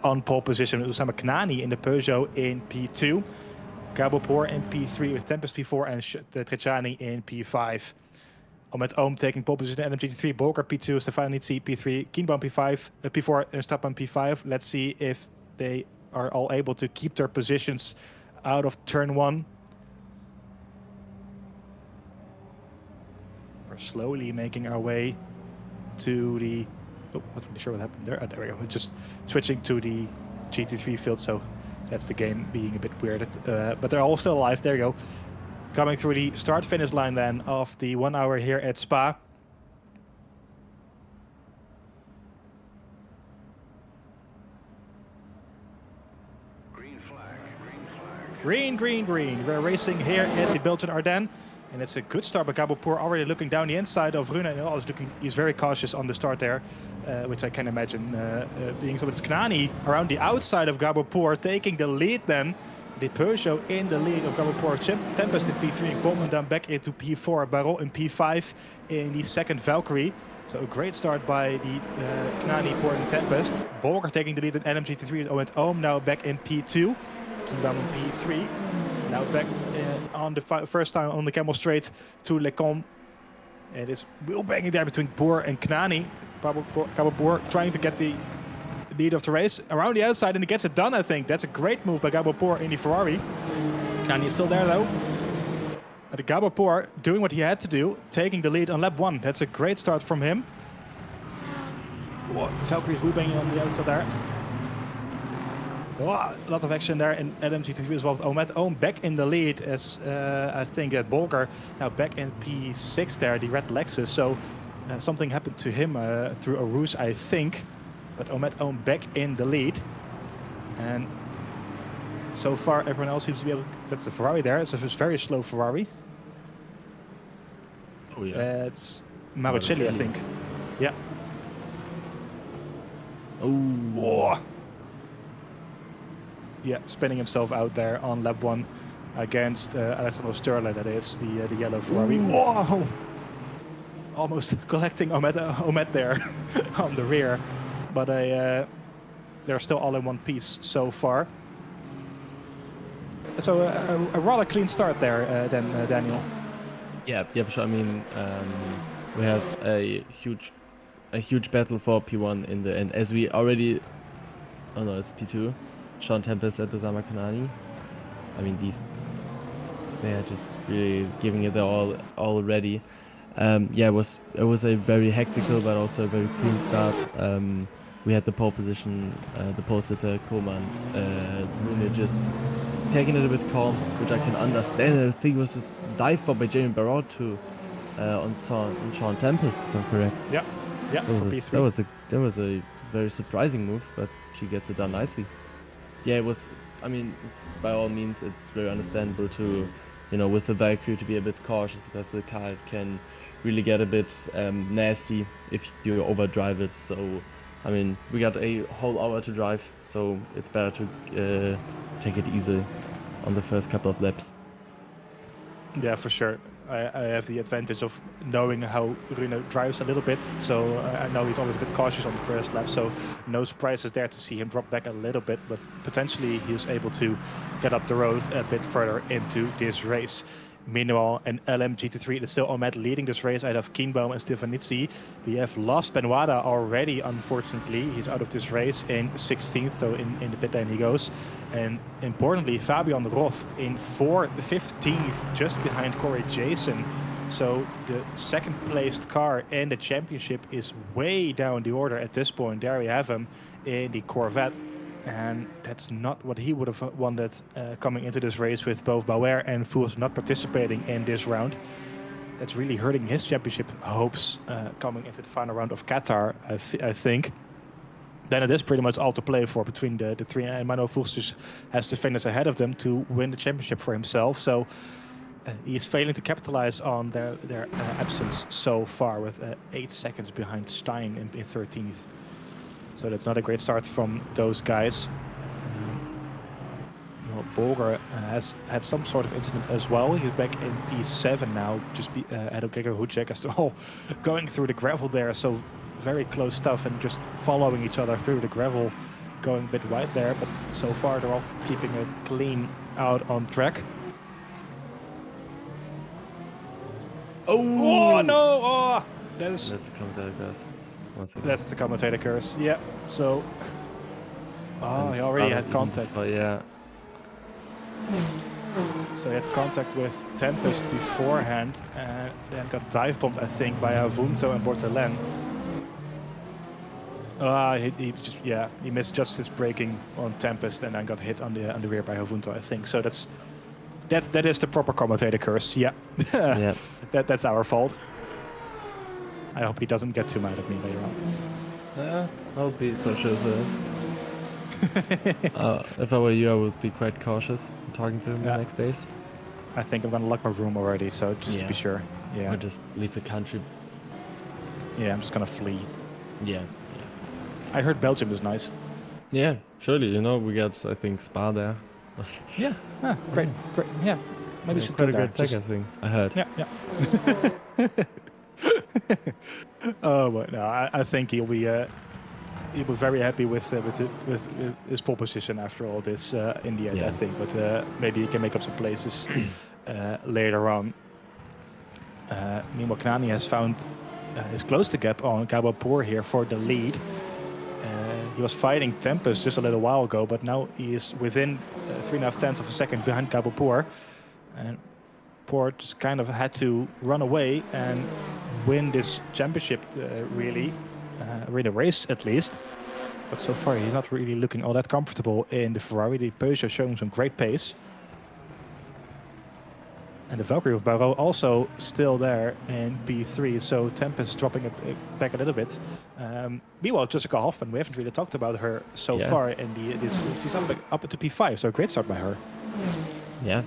On pole position, Oussama Knani in the Peugeot in P2. Gabopor in P3 with Tempest P4 and Trecciani in P5. Ahmed Ohm taking pole position in LMGT3, Bolker P2, Stefanitsi P3, Kienbaum P5, P4 and Stappen P5. Let's see if they are all able to keep their positions out of turn 1. We're slowly making our way to the... Oh, not really sure what happened there. Oh, there we go. We're just switching to the GT3 field, so that's the game being a bit weird. But they're all still alive. There you go. Coming through the start-finish line then of the 1 hour here at Spa. Green, green, green. We're racing here at the Belgian Ardennes. And it's a good start by Gabopor, already looking down the inside of Rune. And he's very cautious on the start there, which I can imagine being so. It's Knani around the outside of Gabopor, taking the lead then. The Peugeot in the lead of Gabopor. Tempest in P3 and Coleman down back into P4. Barol in P5 in the second Valkyrie. So a great start by the Knani, Poor and Tempest. Bolker taking the lead in LMGT3 and Ahmed Ohm now back in P2. Kienbaum in P3. Now back on the first time on the Camel Straight to Lecombe. It is wheel banging there between Boer and Knani. Gabopor trying to get the lead of the race around the outside, and he gets it done, I think. That's a great move by Gabopor in the Ferrari. Knani is still there though. But Gabopor doing what he had to do, taking the lead on lap 1. That's a great start from him. Oh, Valkyrie's wheel banging on the outside there. Oh, a lot of action there in LMGT3 as well. Ahmed Ohm back in the lead as I think Bolker now back in P6 there, the red Lexus. So something happened to him through a ruse, I think. But Ahmed Ohm back in the lead. And so far everyone else seems to be able... That's a Ferrari there. It's a very slow Ferrari. Oh yeah. It's Marucelli, I think. Yeah. Oh. Yeah, spinning himself out there on lap 1 against Alessandro Sturla, that is, the yellow Ferrari. Whoa! Almost collecting Ahmed there on the rear. But they're still all in one piece so far. So a rather clean start there then, Daniel. Yeah, for sure. I mean, we have a huge battle for P1 in the end, as we already... Oh no, it's P2. Sean Tempest and Oussama Knani. I mean, they are just really giving it all already. Yeah, it was a very hectical but also a very clean start. We had the pole position, the pole sitter Koolman, Rune just taking it a bit calm, which I can understand. I think it was this dive bomb by Jamie Barrault too on Sean Tempest, if I'm correct. Yeah. Yeah, for P3. That was a very surprising move, but she gets it done nicely. Yeah, it was. I mean, by all means, it's very understandable to, with the Valkyrie to be a bit cautious because the car can really get a bit nasty if you overdrive it. So, I mean, we got a whole hour to drive, so it's better to take it easy on the first couple of laps. Yeah, for sure. I have the advantage of knowing how Rune drives a little bit, so I know he's always a bit cautious on the first lap, so no surprises there to see him drop back a little bit, but potentially he was able to get up the road a bit further into this race. Meanwhile, an LM GT3 is still on mat leading this race out of Kienbaum and Stefanitsi. We have lost Benoada already, unfortunately. He's out of this race in 16th, so in the pit lane he goes. And importantly, Fabian Roth in 15th, just behind Corey Jason. So the second placed car in the championship is way down the order at this point. There we have him in the Corvette. And that's not what he would have wanted coming into this race with both Bauer and Fools not participating in this round. That's really hurting his championship hopes coming into the final round of Qatar, I think. Then it is pretty much all to play for between the three, and Manuel Fools just has to finish ahead of them to win the championship for himself. So he's failing to capitalize on their absence so far with 8 seconds behind Stein in 13th. So that's not a great start from those guys. Bolger has had some sort of incident as well. He's back in P7 now, just ahead of Gregor Hucek as well, going through the gravel there. So very close stuff and just following each other through the gravel, going a bit wide there. But so far they're all keeping it clean out on track. Oh no! Oh, that's the commentator curse. That's the commentator curse. Yeah. So, he already had contact. Oh yeah. So he had contact with Tempest beforehand, and then got dive bombed, I think, by Avunto and Bortelen. He missed just his braking on Tempest, and then got hit on the rear by Avunto, I think. So that is the proper commentator curse. Yeah. Yeah. That's our fault. I hope he doesn't get too mad at me later on. I'll be such as if I were you, I would be quite cautious talking to him the next days. I think I'm gonna lock my room already, so just to be sure. Yeah. Or just leave the country. Yeah, I'm just gonna flee. Yeah. I heard Belgium is nice. Yeah, surely. We got, I think, Spa there. Yeah. Great. Yeah. Maybe we should quite go a there. great tech, I think. I heard. Yeah. But no, I think he'll be very happy with his pole position after all this in the end. I think, but maybe he can make up some places later on. Meanwhile, Knani has closed the gap on Gabapur here for the lead. He was fighting Tempest just a little while ago, but now he is within 3.5 of a second behind Gabapur, and Poor just kind of had to run away and win this championship, win a race at least. But so far he's not really looking all that comfortable in the Ferrari. The Peugeot showing some great pace. And the Valkyrie of Barreau also still there in P3, so Tempest dropping it back a little bit. Meanwhile, Jessica Hoffman, we haven't really talked about her so far in this. She's up to P5, so a great start by her. Yeah,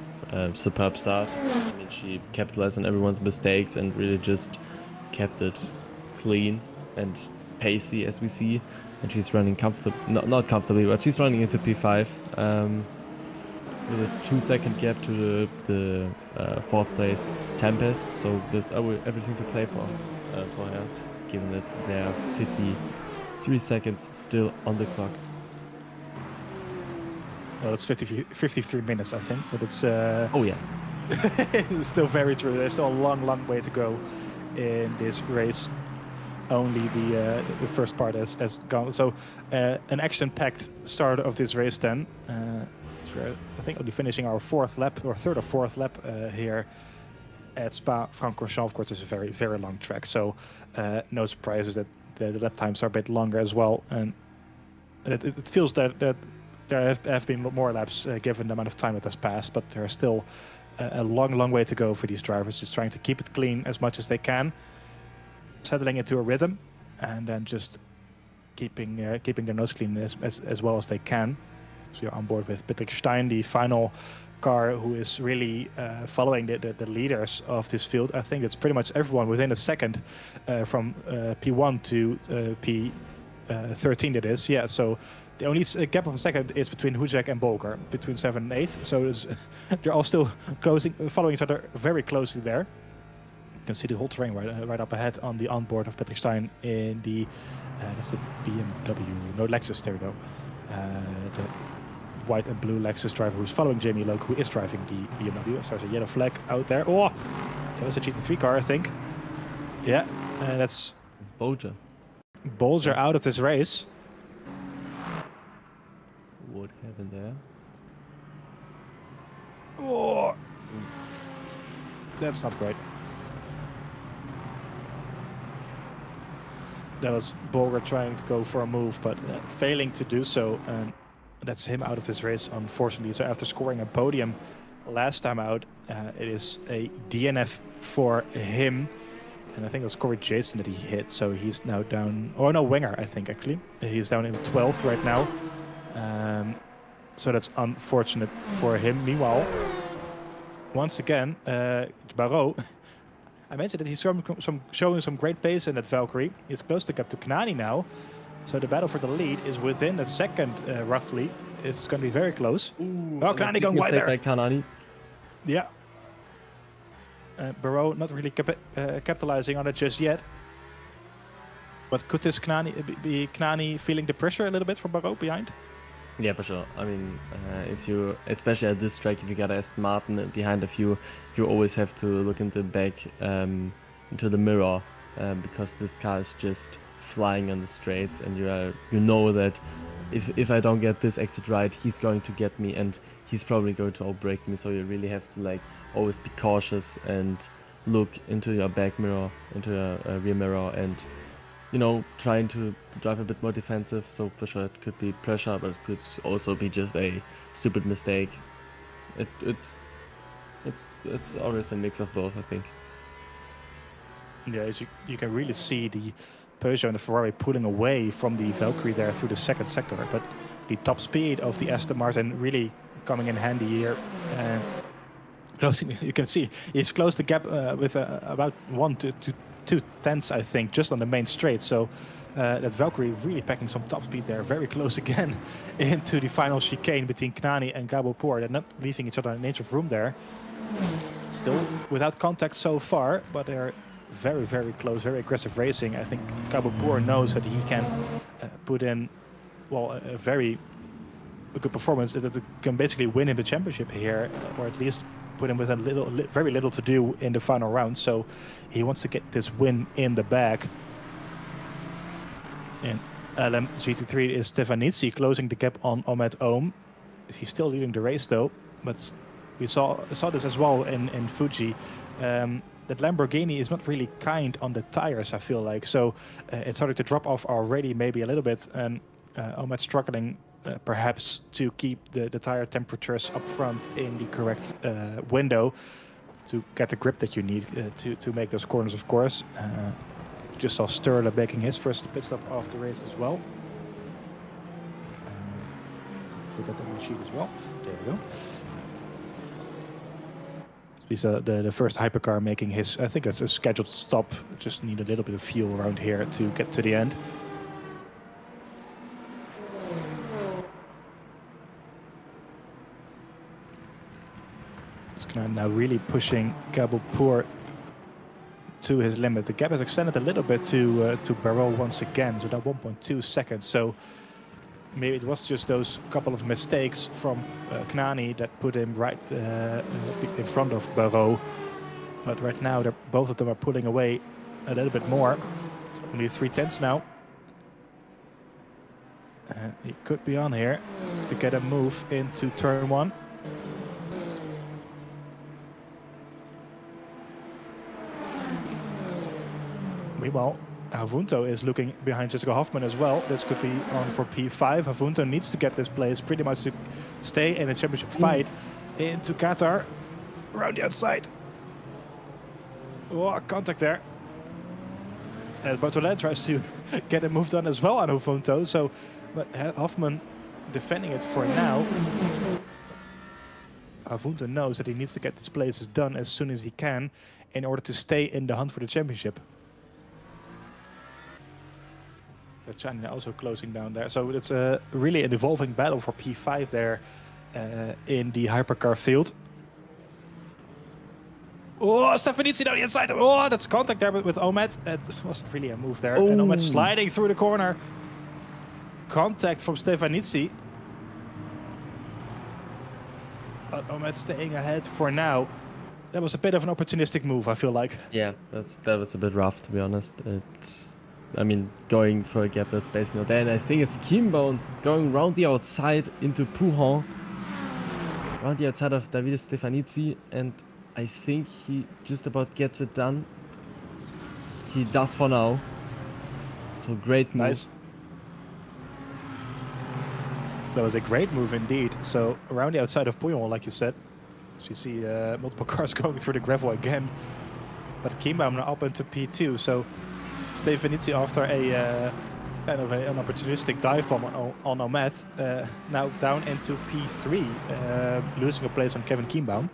superb start. I mean, she capitalized on everyone's mistakes and really just kept it clean and pacey, as we see. And she's running comfortably, not comfortably, but she's running into P5 with a 2-second gap to the fourth place Tempest. So there's everything to play for her, given that there are 53 seconds still on the clock. Well, it's 53 minutes, I think, but it's... oh, yeah. It's still very true. There's still a long, long way to go in this race. Only the first part has gone. So an action-packed start of this race then. We're, I think, only finishing our third or fourth lap here at Spa-Francorchamps. Of course, it's a very, very long track. So no surprises that the lap times are a bit longer as well. And it feels that there have been more laps given the amount of time that has passed, but there's still a long, long way to go for these drivers, just trying to keep it clean as much as they can, settling into a rhythm. and then just keeping their nose clean as well as they can. So you're on board with Patrick Stein, the final car who is really following the leaders of this field. I think it's pretty much everyone within a second from P1 to P13 that is. Yeah, so the only gap of a second is between Hujek and Bolger, between 7th and 8th. So they're all still following each other very closely there. You can see the whole terrain right up ahead on the onboard of Patrick Stein in the that's the BMW, no, Lexus, there we go. The white and blue Lexus driver who's following Jamie Loke, who is driving the BMW. So there's a yellow flag out there. Oh, that was a GT3 car, I think. Yeah, that's Bolger. Bolger out of this race. What happened there? Oh, that's not great. That was Bolger trying to go for a move, but failing to do so. And that's him out of this race, unfortunately. So after scoring a podium last time out, it is a DNF for him. And I think it was Corey Jason that he hit. So he's now down. Oh, no, Wenger, I think, actually. He's down in 12th right now. So that's unfortunate for him. Meanwhile, once again, Barrault. I mentioned that he's showing some great pace in that Valkyrie. He's close to Kanani now. So the battle for the lead is within a second, roughly. It's going to be very close. Ooh, oh, Kanani going wide there. By Kanani. Yeah. Barrault not really capitalizing on it just yet. But could this be Kanani feeling the pressure a little bit from Barrault behind? Yeah, for sure. I mean, if you, especially at this track, if you got Aston Martin behind of you, you always have to look into the back, into the mirror, because this car is just flying on the straights, and you know that if I don't get this exit right, he's going to get me, and he's probably going to outbrake me. So you really have to like always be cautious and look into your back mirror, into your rear mirror, and you know, trying to drive a bit more defensive. So for sure it could be pressure, but it could also be just a stupid mistake. It's always a mix of both, I think. Yeah, as you can really see the Peugeot and the Ferrari pulling away from the Valkyrie there through the second sector, but the top speed of the Aston Martin really coming in handy here. Closing, you can see he's closed the gap with about 1 to 2 tenths, I think, just on the main straight. So that Valkyrie really packing some top speed there, very close again into the final chicane between Knani and Gabopur. They're not leaving each other an inch of room there. Still without contact so far, but they're very, very close, very aggressive racing. I think Gabopur knows that he can put in, well, a very good performance that can basically win in the championship here, or at least put him with very little to do in the final round. So he wants to get this win in the bag. And LM GT3 is Stefanitsi closing the gap on Ahmed Ohm. He's still leading the race though, but we saw this as well in Fuji. That Lamborghini is not really kind on the tires, I feel like. So it's starting to drop off already, maybe a little bit, and Ahmed struggling perhaps to keep the tire temperatures up front in the correct window to get the grip that you need to make those corners, of course. Just saw Sturla making his first pit stop of the race as well. Look at the sheet as well. There we go. He's the first hypercar making his, I think that's a scheduled stop. Just need a little bit of fuel around here to get to the end. It's now really pushing Gabopur to his limit. The gap has extended a little bit to Barrault once again, so that 1.2 seconds. So maybe it was just those couple of mistakes from Knani that put him right in front of Barrault. But right now, both of them are pulling away a little bit more. It's only 3 tenths now. And he could be on here to get a move into turn 1. Meanwhile, Havunto is looking behind Jessica Hoffman as well. This could be on for P5. Havunto needs to get this place pretty much to stay in a championship fight into Qatar. Around the outside. Oh, contact there. Bartolin tries to get a move done as well on Vunto. So, but Hoffman defending it for now. Vunto knows that he needs to get this places done as soon as he can in order to stay in the hunt for the championship. So China also closing down there. So it's really an evolving battle for P5 there in the hypercar field. Oh, Stefanizzi down the inside. Oh, that's contact there with Omet. It wasn't really a move there. And Omet sliding through the corner. Contact from Stefanizzi. But Omet staying ahead for now. That was a bit of an opportunistic move, I feel like. Yeah, that was a bit rough, to be honest. I mean, going for a gap that's basically not there. And I think it's Kimbone going round the outside into Pouhon. Round the outside of Davide Stefanizzi. And I think he just about gets it done. He does for now. So great move. Nice. That was a great move indeed. So around the outside of Pouhon, like you said. As you see multiple cars going through the gravel again. But Kimbone now up into P2. So Stefanizzi after a kind of an opportunistic dive bomb on Omet, now down into P3, losing a place on Kevin Kimbone,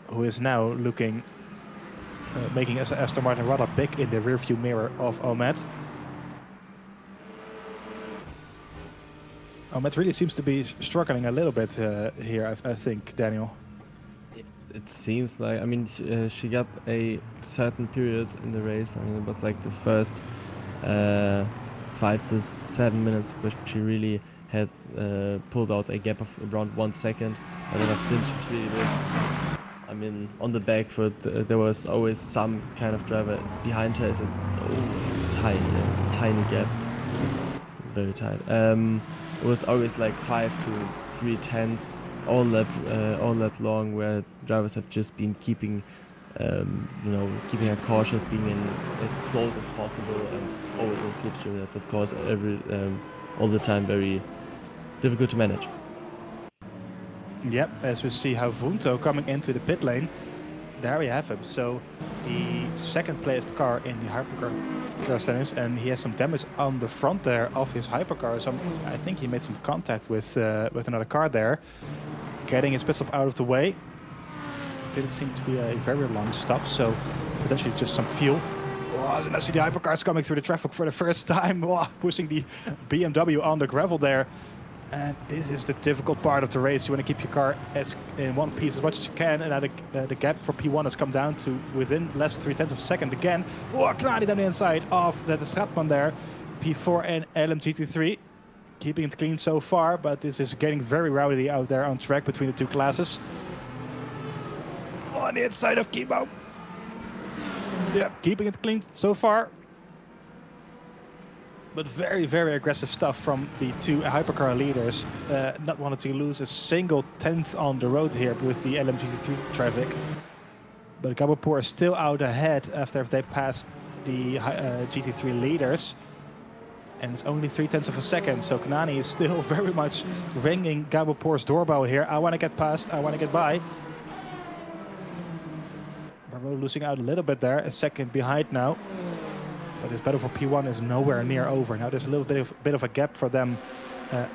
who is now looking, making Aston Martin rather big in the rearview mirror of Omet. Omet really seems to be struggling a little bit here, I think, Daniel. It seems like, I mean, she got a certain period in the race. I mean, it was like the first 5 to 7 minutes where she really had pulled out a gap of around 1 second. And ever since she's really been, I mean, on the back foot, there was always some kind of driver behind her. Is a tiny gap. It was very tight. It was always like 5 to 3 tenths. All lap long, where drivers have just been keeping, keeping her cautious, being in as close as possible, and always in slipstream. That's of course all the time very difficult to manage. Yep, as we see Vunto coming into the pit lane. There we have him. So the second placed car in the hypercar standings, and he has some damage on the front there of his hypercar. So I think he made some contact with another car there, getting his pit stop out of the way. Didn't seem to be a very long stop, so potentially just some fuel. Oh, and I see the hypercars coming through the traffic for the first time, pushing the BMW on the gravel there. And this is the difficult part of the race. You want to keep your car in one piece as much as you can. And now the gap for P1 has come down to within less 3/10 of a second again. Oh, Knadi down the inside of the Stratman there. P4 and LMGT3. Keeping it clean so far, but this is getting very rowdy out there on track between the two classes. On the inside of Kimbone. Yeah, keeping it clean so far. But very, very aggressive stuff from the two hypercar leaders. Not wanting to lose a single tenth on the road here with the LMGT3 traffic. But Gabapur is still out ahead after they passed the GT3 leaders. And it's only 3/10 of a second. So Kanani is still very much ringing Gabapur's doorbell here. I want to get past, I want to get by. Barrow losing out a little bit there, a second behind now. But this battle for P1 is nowhere near over. Now there's a little bit of a gap for them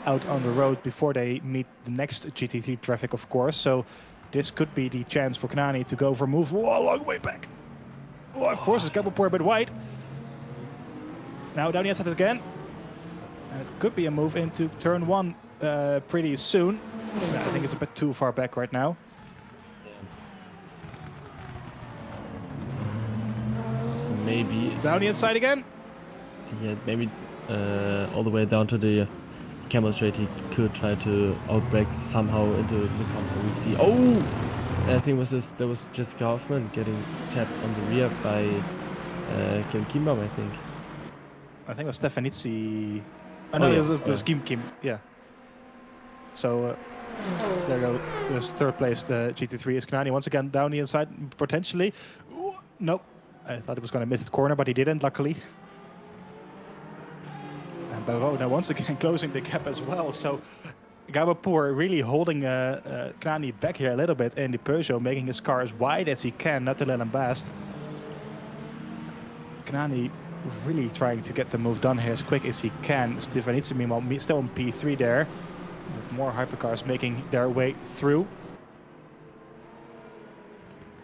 out on the road before they meet the next GT3 traffic, of course. So this could be the chance for Kanani to go for a move. Whoa, long way back. Oh, it forces Gabapur a bit wide. Now down the inside again. And it could be a move into turn 1 pretty soon. I think it's a bit too far back right now. Maybe down the inside again. Yeah, maybe all the way down to the camel straight. He could try to outbrake somehow into the comp. So we see. Oh, I think that was Jessica Hoffman getting tapped on the rear by Kim Kimbone, I think. I think it was Stefanizzi. Oh, no, it was Kim. Yeah. So there you go. There's third place. The GT3 is Kanani once again down the inside potentially. Ooh, nope. I thought he was going to miss the corner, but he didn't, luckily. And Barrow now once again closing the gap as well. So Gabapur really holding Knani back here a little bit in the Peugeot, making his car as wide as he can, not to let him blast. Kanani really trying to get the move done here as quick as he can. Stefanitsi, meanwhile, still on P3 there, with more hypercars making their way through.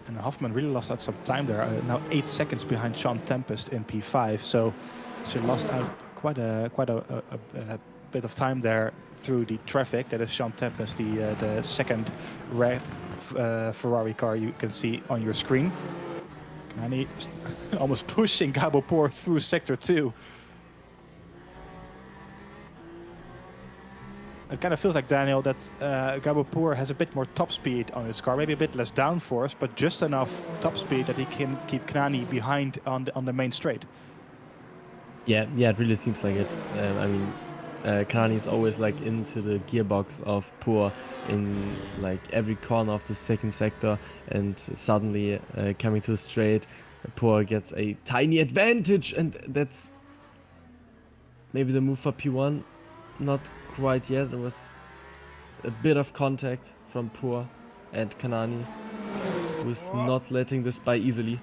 And Hoffman really lost out some time there. Now 8 seconds behind Sean Tempest in P5, so she lost out quite a bit of time there through the traffic. That is Sean Tempest, the second red Ferrari car you can see on your screen. Kanani almost pushing Gabopour through sector 2. It kind of feels like, Daniel, that Gabopour has a bit more top speed on his car, maybe a bit less downforce, but just enough top speed that he can keep Kanani behind on the main straight. Yeah, it really seems like it. I mean, Kanani is always like into the gearbox of Pour in like every corner of the second sector, and suddenly coming to a straight, Pour gets a tiny advantage, and that's maybe the move for P1. Not quite yet. There was a bit of contact from Pour and Kanani, who's not letting this by easily.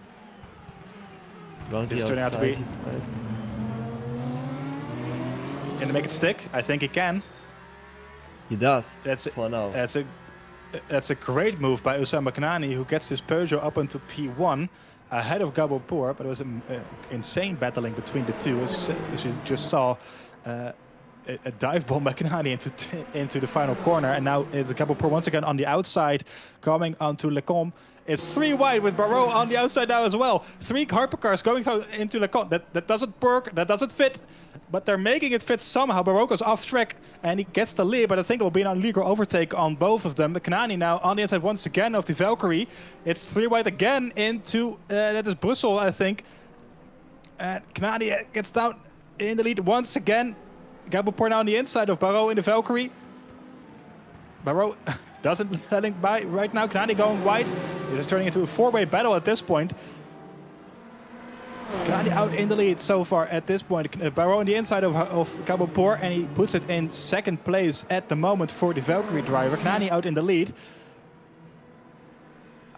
This turning out to be. Can he make it stick? I think he can. He does. For now. That's a great move by Oussama Kanani, who gets his Peugeot up into P1 ahead of Gabopour, but it was an insane battling between the two. As you just saw, a dive bomb by Kanani into the final corner, and now it's Gabopour once again on the outside, coming onto Lecombe. It's 3 wide with Barrault on the outside now as well. 3 hypercars going into Lecombe. That doesn't work, that doesn't fit, but they're making it fit somehow. Barrault goes off track and he gets the lead, but I think it will be an illegal overtake on both of them. Kanani now on the inside once again of the Valkyrie. It's 3 wide again into, that is Brussels, I think. And Kanani gets down in the lead once again. Gabopour now on the inside of Barrault in the Valkyrie. Barrault doesn't let him by right now. Kanani going wide. This is turning into a 4-way battle at this point. Kanani out in the lead so far at this point. Barrault on the inside of Gabopour, and he puts it in second place at the moment for the Valkyrie driver. Kanani out in the lead.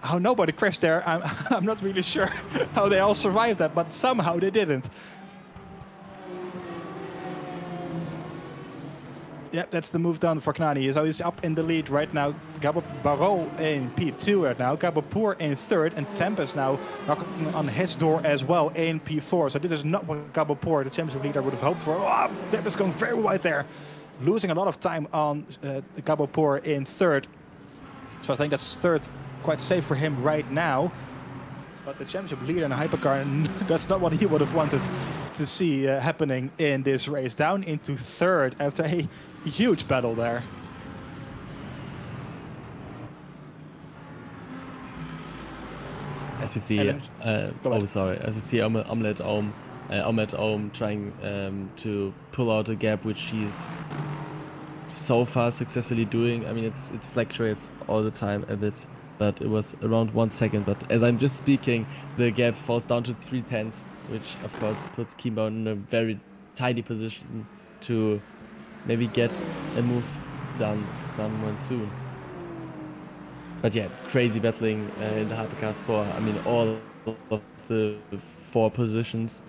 How nobody crashed there, I'm not really sure how they all survived that, but somehow they didn't. Yeah, that's the move done for Kanani. So he's up in the lead right now. Barrault in P2 right now. Gabopour in 3rd, and Tempest now knocking on his door as well in P4. So this is not what Gabopour, the championship leader, would have hoped for. Oh, Tempest going very wide there. Losing a lot of time on Gabopour in 3rd. So I think that's 3rd quite safe for him right now. But the championship leader in a hypercar, that's not what he would have wanted to see happening in this race. Down into 3rd after a huge battle there. As we see, as we see Omelette Ohm trying to pull out a gap, which he's so far successfully doing. I mean, it fluctuates all the time a bit, but it was around 1 second. But as I'm just speaking, the gap falls down to 3/10, which of course puts Kimbo in a very tiny position to maybe get a move done someone soon. But yeah, crazy battling in the hypercars for, I mean, all of the 4 positions.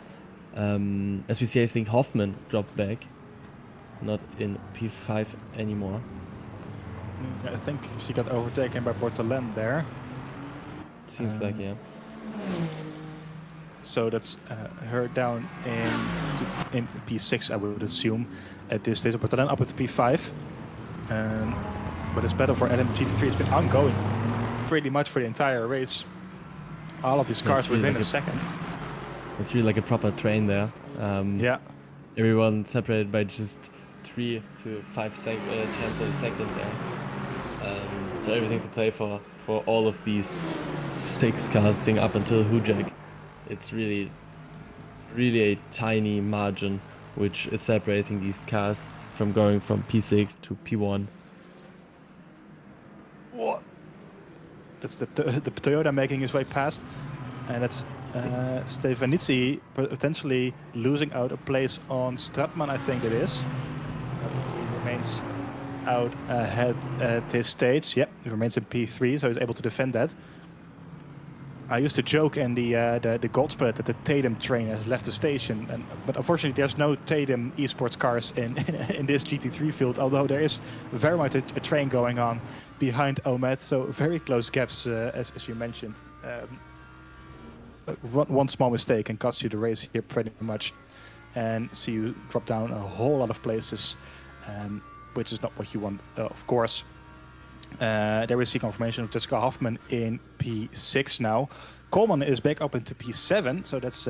As we see, I think Hoffman dropped back, not in P5 anymore. I think she got overtaken by Bortolem there. Seems like, yeah. So that's her down in P6, I would assume, at this stage. Bortolem up at P5. But this battle for LMGT3 has been ongoing pretty much for the entire race. All of these cars really within a second. It's really like a proper train there. Yeah. Everyone separated by just 3 to 5 tenths of a second there. So everything to play for all of these 6 cars thing up until Hujek. It's really a tiny margin which is separating these cars from going from P6 to P1. That's the Toyota making his way past, and that's Stefanitsi potentially losing out a place on Stratman, I think it is. He remains out ahead at this stage. Yep, he remains in P3, so he's able to defend that. I used to joke in the gold split that the Tatum train has left the station, but unfortunately there's no Tatum esports cars in this GT3 field, although there is very much a train going on behind Omet, so very close gaps as you mentioned. One small mistake can cost you the race here pretty much, and see you drop down a whole lot of places, which is not what you want, of course. There we see confirmation of Jessica Hoffman in P6 now. Coleman is back up into P7, so that's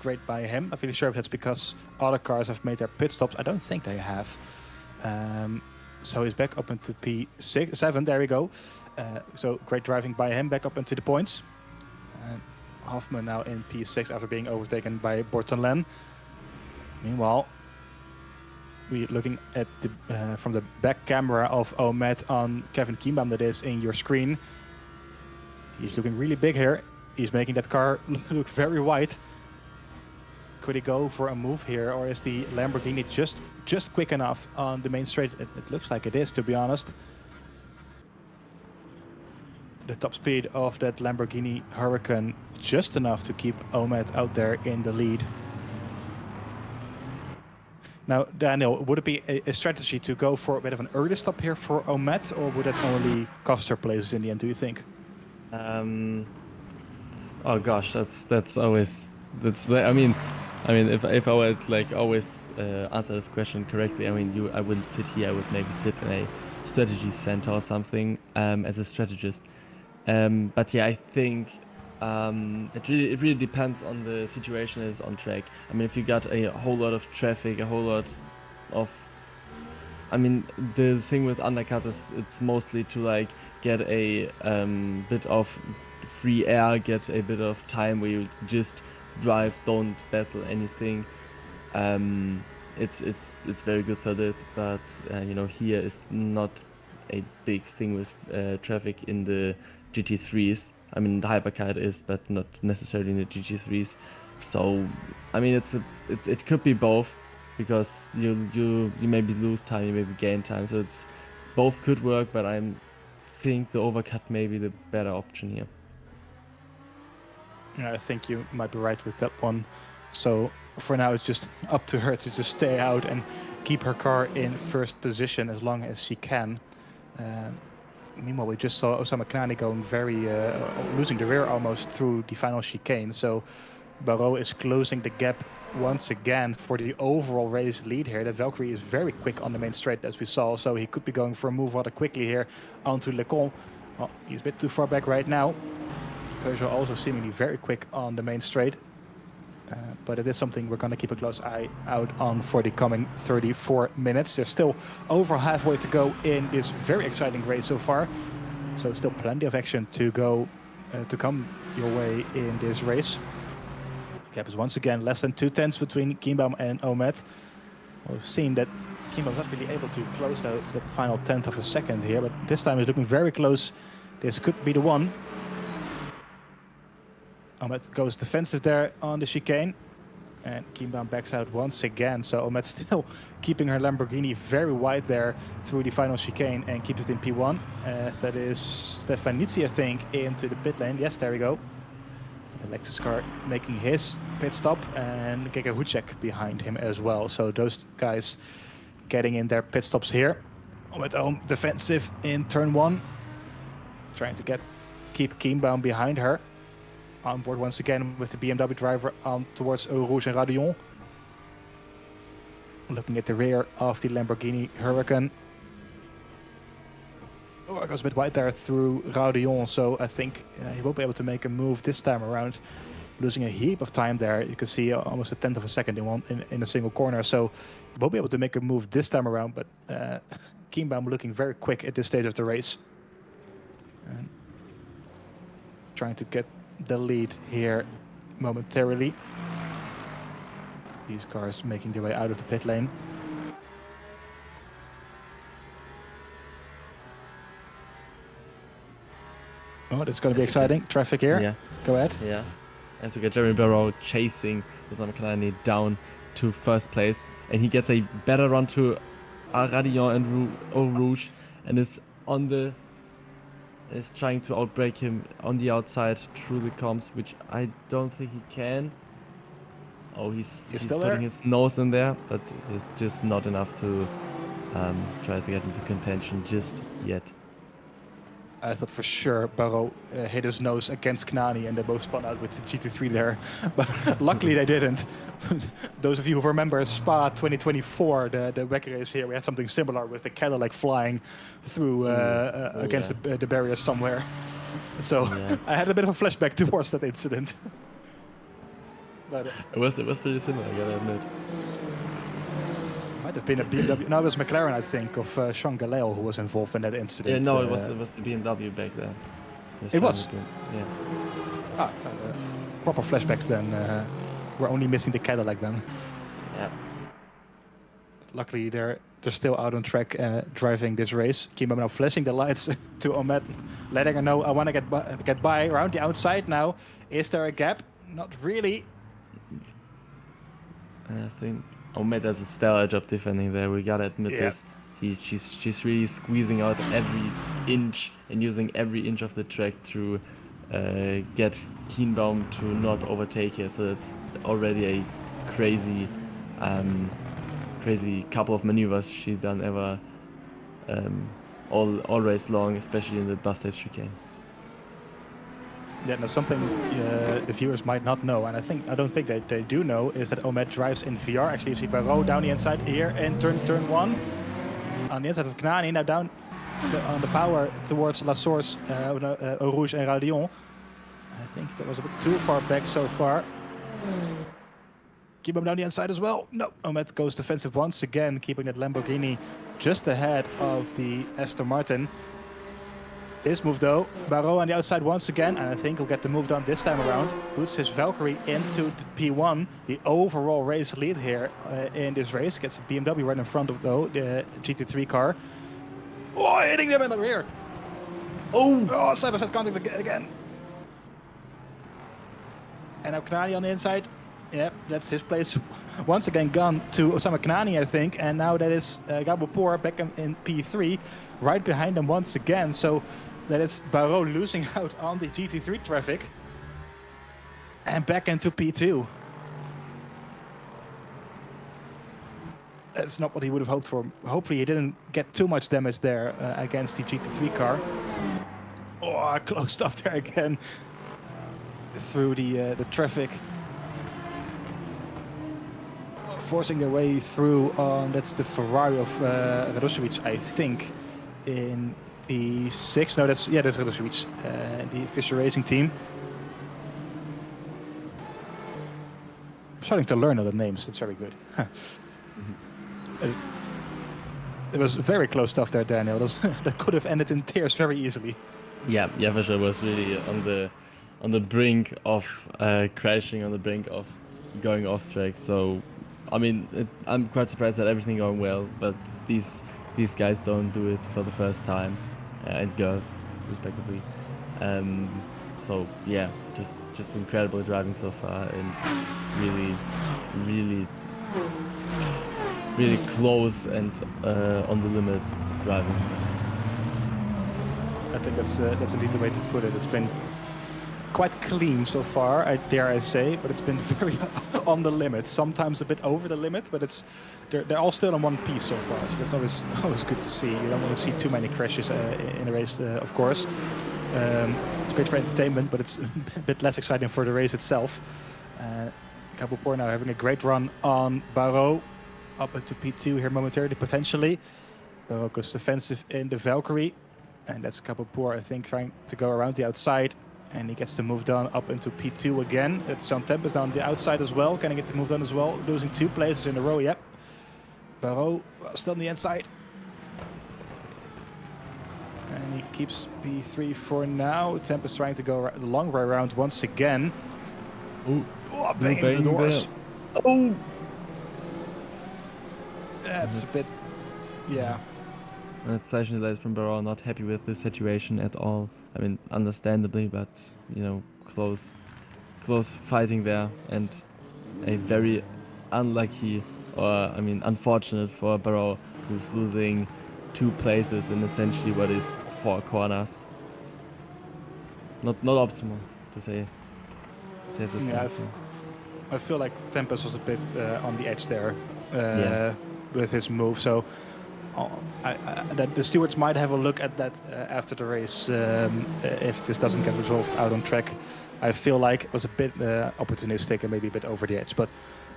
great by him. I'm really sure if that's because other cars have made their pit stops. I don't think they have. So he's back up into P7, there we go. So great driving by him, back up into the points. Hoffman now in P6 after being overtaken by Bortonlen. Meanwhile, we're looking at the from the back camera of Omet on Kevin Kienbaum that is in your screen. He's looking really big here. He's making that car look very wide. Could he go for a move here, or is the Lamborghini just quick enough on the main straight? It looks like it is, to be honest. The top speed of that Lamborghini Huracan just enough to keep Omet out there in the lead. Now, Daniel, would it be a strategy to go for a bit of an early stop here for Omet, or would it only cost her places in the end, do you think? Oh gosh, that's always I mean if I would like always answer this question correctly, I mean I wouldn't sit here. I would maybe sit in a strategy center or something as a strategist. But yeah, I think it really depends on the situation is on track. I mean, if you got a whole lot of traffic, a whole lot of, I mean, the thing with undercuts is it's mostly to like get a bit of free air, get a bit of time where you just drive, don't battle anything. It's very good for that, but you know, here is not a big thing with traffic in the GT3s. I mean, the hypercar is, but not necessarily in the GT3s. So, I mean, it could be both, because you maybe lose time, you maybe gain time. So it's both could work, but I think the overcut may be the better option here. Yeah, I think you might be right with that one. So for now, it's just up to her to just stay out and keep her car in first position as long as she can. Meanwhile, we just saw Osama Knani going losing the rear almost through the final chicane. So Barrault is closing the gap once again for the overall race lead here. That Valkyrie is very quick on the main straight, as we saw. So he could be going for a move rather quickly here onto Lecon. Well, he's a bit too far back right now. Peugeot also seemingly very quick on the main straight. But it is something we're going to keep a close eye out on for the coming 34 minutes. There's still over halfway to go in this very exciting race so far. So still plenty of action to go to come your way in this race. The gap is once again less than 2/10 between Kienbaum and Omet. We've seen that Kienbaum is not really able to close that final 10th of a second here, but this time he's looking very close. This could be the one. Omet goes defensive there on the chicane, and Kienbaum backs out once again. So Omet still keeping her Lamborghini very wide there through the final chicane and keeps it in P1. As that is Stefanitzi, I think, into the pit lane. Yes, there we go. The Lexus car making his pit stop, and Gege Hucek behind him as well. So those guys getting in their pit stops here. Omet defensive in turn 1, trying to keep Kienbaum behind her. On board once again with the BMW driver on towards Eau Rouge and Radillon. Looking at the rear of the Lamborghini Huracan. Oh, it goes a bit wide there through Radillon, so I think he won't be able to make a move this time around. Losing a heap of time there. You can see almost a 10th of a second in a single corner, so he won't be able to make a move this time around, but Kienbaum looking very quick at this stage of the race. And trying to get the lead here momentarily. These cars making their way out of the pit lane. Oh, it's going to be exciting. Traffic here. Yeah. Go ahead. Yeah. As we get Jeremy Barrault chasing Osama Knani down to first place, and he gets a better run to Radillon and Eau Rouge, and is on the is trying to outbrake him on the outside through the comms, which I don't think he can. Oh, he's still putting there? his nose in there, but it's just not enough to try to get into contention just yet. I thought for sure Barrow hit his nose against Knani and they both spun out with the GT3 there. But luckily they didn't. Those of you who remember Spa 2024, the WEC race here, we had something similar with the Cadillac flying through against the barrier somewhere. So I had a bit of a flashback towards that incident. But it was pretty similar, I gotta admit. Might have been a BMW. No, it was McLaren, I think, of Sean Galeo who was involved in that incident. Yeah, no, it was the BMW back then. It was? Yeah. Proper flashbacks then. We're only missing the Cadillac then. Yeah. Luckily, they're still out on track driving this race. Kimo now flashing the lights to Ahmed, letting her know, I want to get by around the outside now. Is there a gap? Not really. I think Ahmed does a stellar job defending there. We gotta admit this. She's really squeezing out every inch and using every inch of the track to get Kienbaum to not overtake her. So that's already a crazy couple of maneuvers she's done ever all race long, especially in the busted chicane. Yeah, now something the viewers might not know, and I don't think they do know, is that Ahmed drives in VR. Actually, you see Barraud down the inside here in turn 1. On the inside of Knani, now down on the power towards La Source, Eau Rouge and Radion. I think that was a bit too far back so far. Keep him down the inside as well. No, Ahmed goes defensive once again, keeping that Lamborghini just ahead of the Aston Martin. This move though, Barraud on the outside once again, and I think he'll get the move done this time around. Puts his Valkyrie into the P1, the overall race lead here in this race. Gets a BMW right in front of though, the GT3 car. Oh, hitting them in the rear. Oh, side-by-side contact again. And now Knani on the inside. Yep, that's his place. Once again gone to Osama Knani, I think. And now that is Gabopour back in P3, right behind them once again. So that is Barraud losing out on the GT3 traffic. And back into P2. That's not what he would have hoped for. Hopefully he didn't get too much damage there against the GT3 car. Oh, close stuff there again. Through the traffic. Forcing their way through on, that's the Ferrari of Radosevic, I think, in P6. No, that's Radosevic, the Fischer Racing team. I'm starting to learn all the names, it's very good. It was very close stuff there, Daniel. That could have ended in tears very easily. Yeah, for sure. It was really on the brink of crashing, on the brink of going off track. So, I mean, I'm quite surprised that everything going well, but these guys don't do it for the first time, and girls, respectively. So yeah, just incredible driving so far, and really close and on the limit driving. I think that's indeed the way to put it. It's been quite clean so far, dare I say, but it's been very on the limit. Sometimes a bit over the limit, but they're all still in one piece so far. So that's always good to see. You don't want to see too many crashes in a race, of course. It's great for entertainment, but it's a bit less exciting for the race itself. Gabopour now having a great run on Barraud, up into P2 here momentarily, potentially. Barraud goes defensive in the Valkyrie, and that's Gabopour, I think, trying to go around the outside. And he gets the move done up into P2 again. It's Jean Tempest down the outside as well. Can he get the move done as well? Losing 2 places in a row, yep. Barraud still on the inside. And he keeps P3 for now. Tempest trying to go the long way around once again. Ooh. Oh, banging the doors. There. Oh! That's a bit, yeah. That's flashing the lights from Barraud, not happy with this situation at all. I mean, understandably, but, you know, close fighting there, and a very unlucky, unfortunate for Barraud, who's losing 2 places in essentially what is 4 corners. not optimal to say this. Yeah, I feel like Tempest was a bit on the edge there Yeah. with his move. So that the stewards might have a look at that after the race if this doesn't get resolved out on track. I feel like it was a bit opportunistic and maybe a bit over the edge, but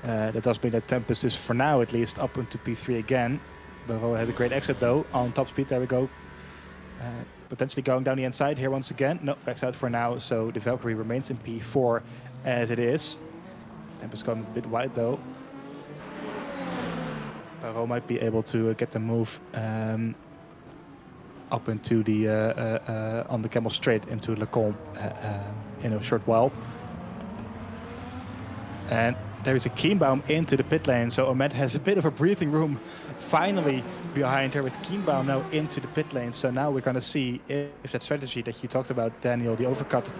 that does mean that Tempest is, for now at least, up into P3 again. Barreau had a great exit though on top speed. There we go. Potentially going down the inside here once again. No, backs out for now. So the Valkyrie remains in P4 as it is. Tempest going a bit wide though. Barreau might be able to get the move up into the on the Camel straight into Le Combe in a short while. And there is a Kienbaum into the pit lane, so Ahmed has a bit of a breathing room finally behind her with Kienbaum now into the pit lane. So now we're going to see if that strategy that you talked about, Daniel, the overcut,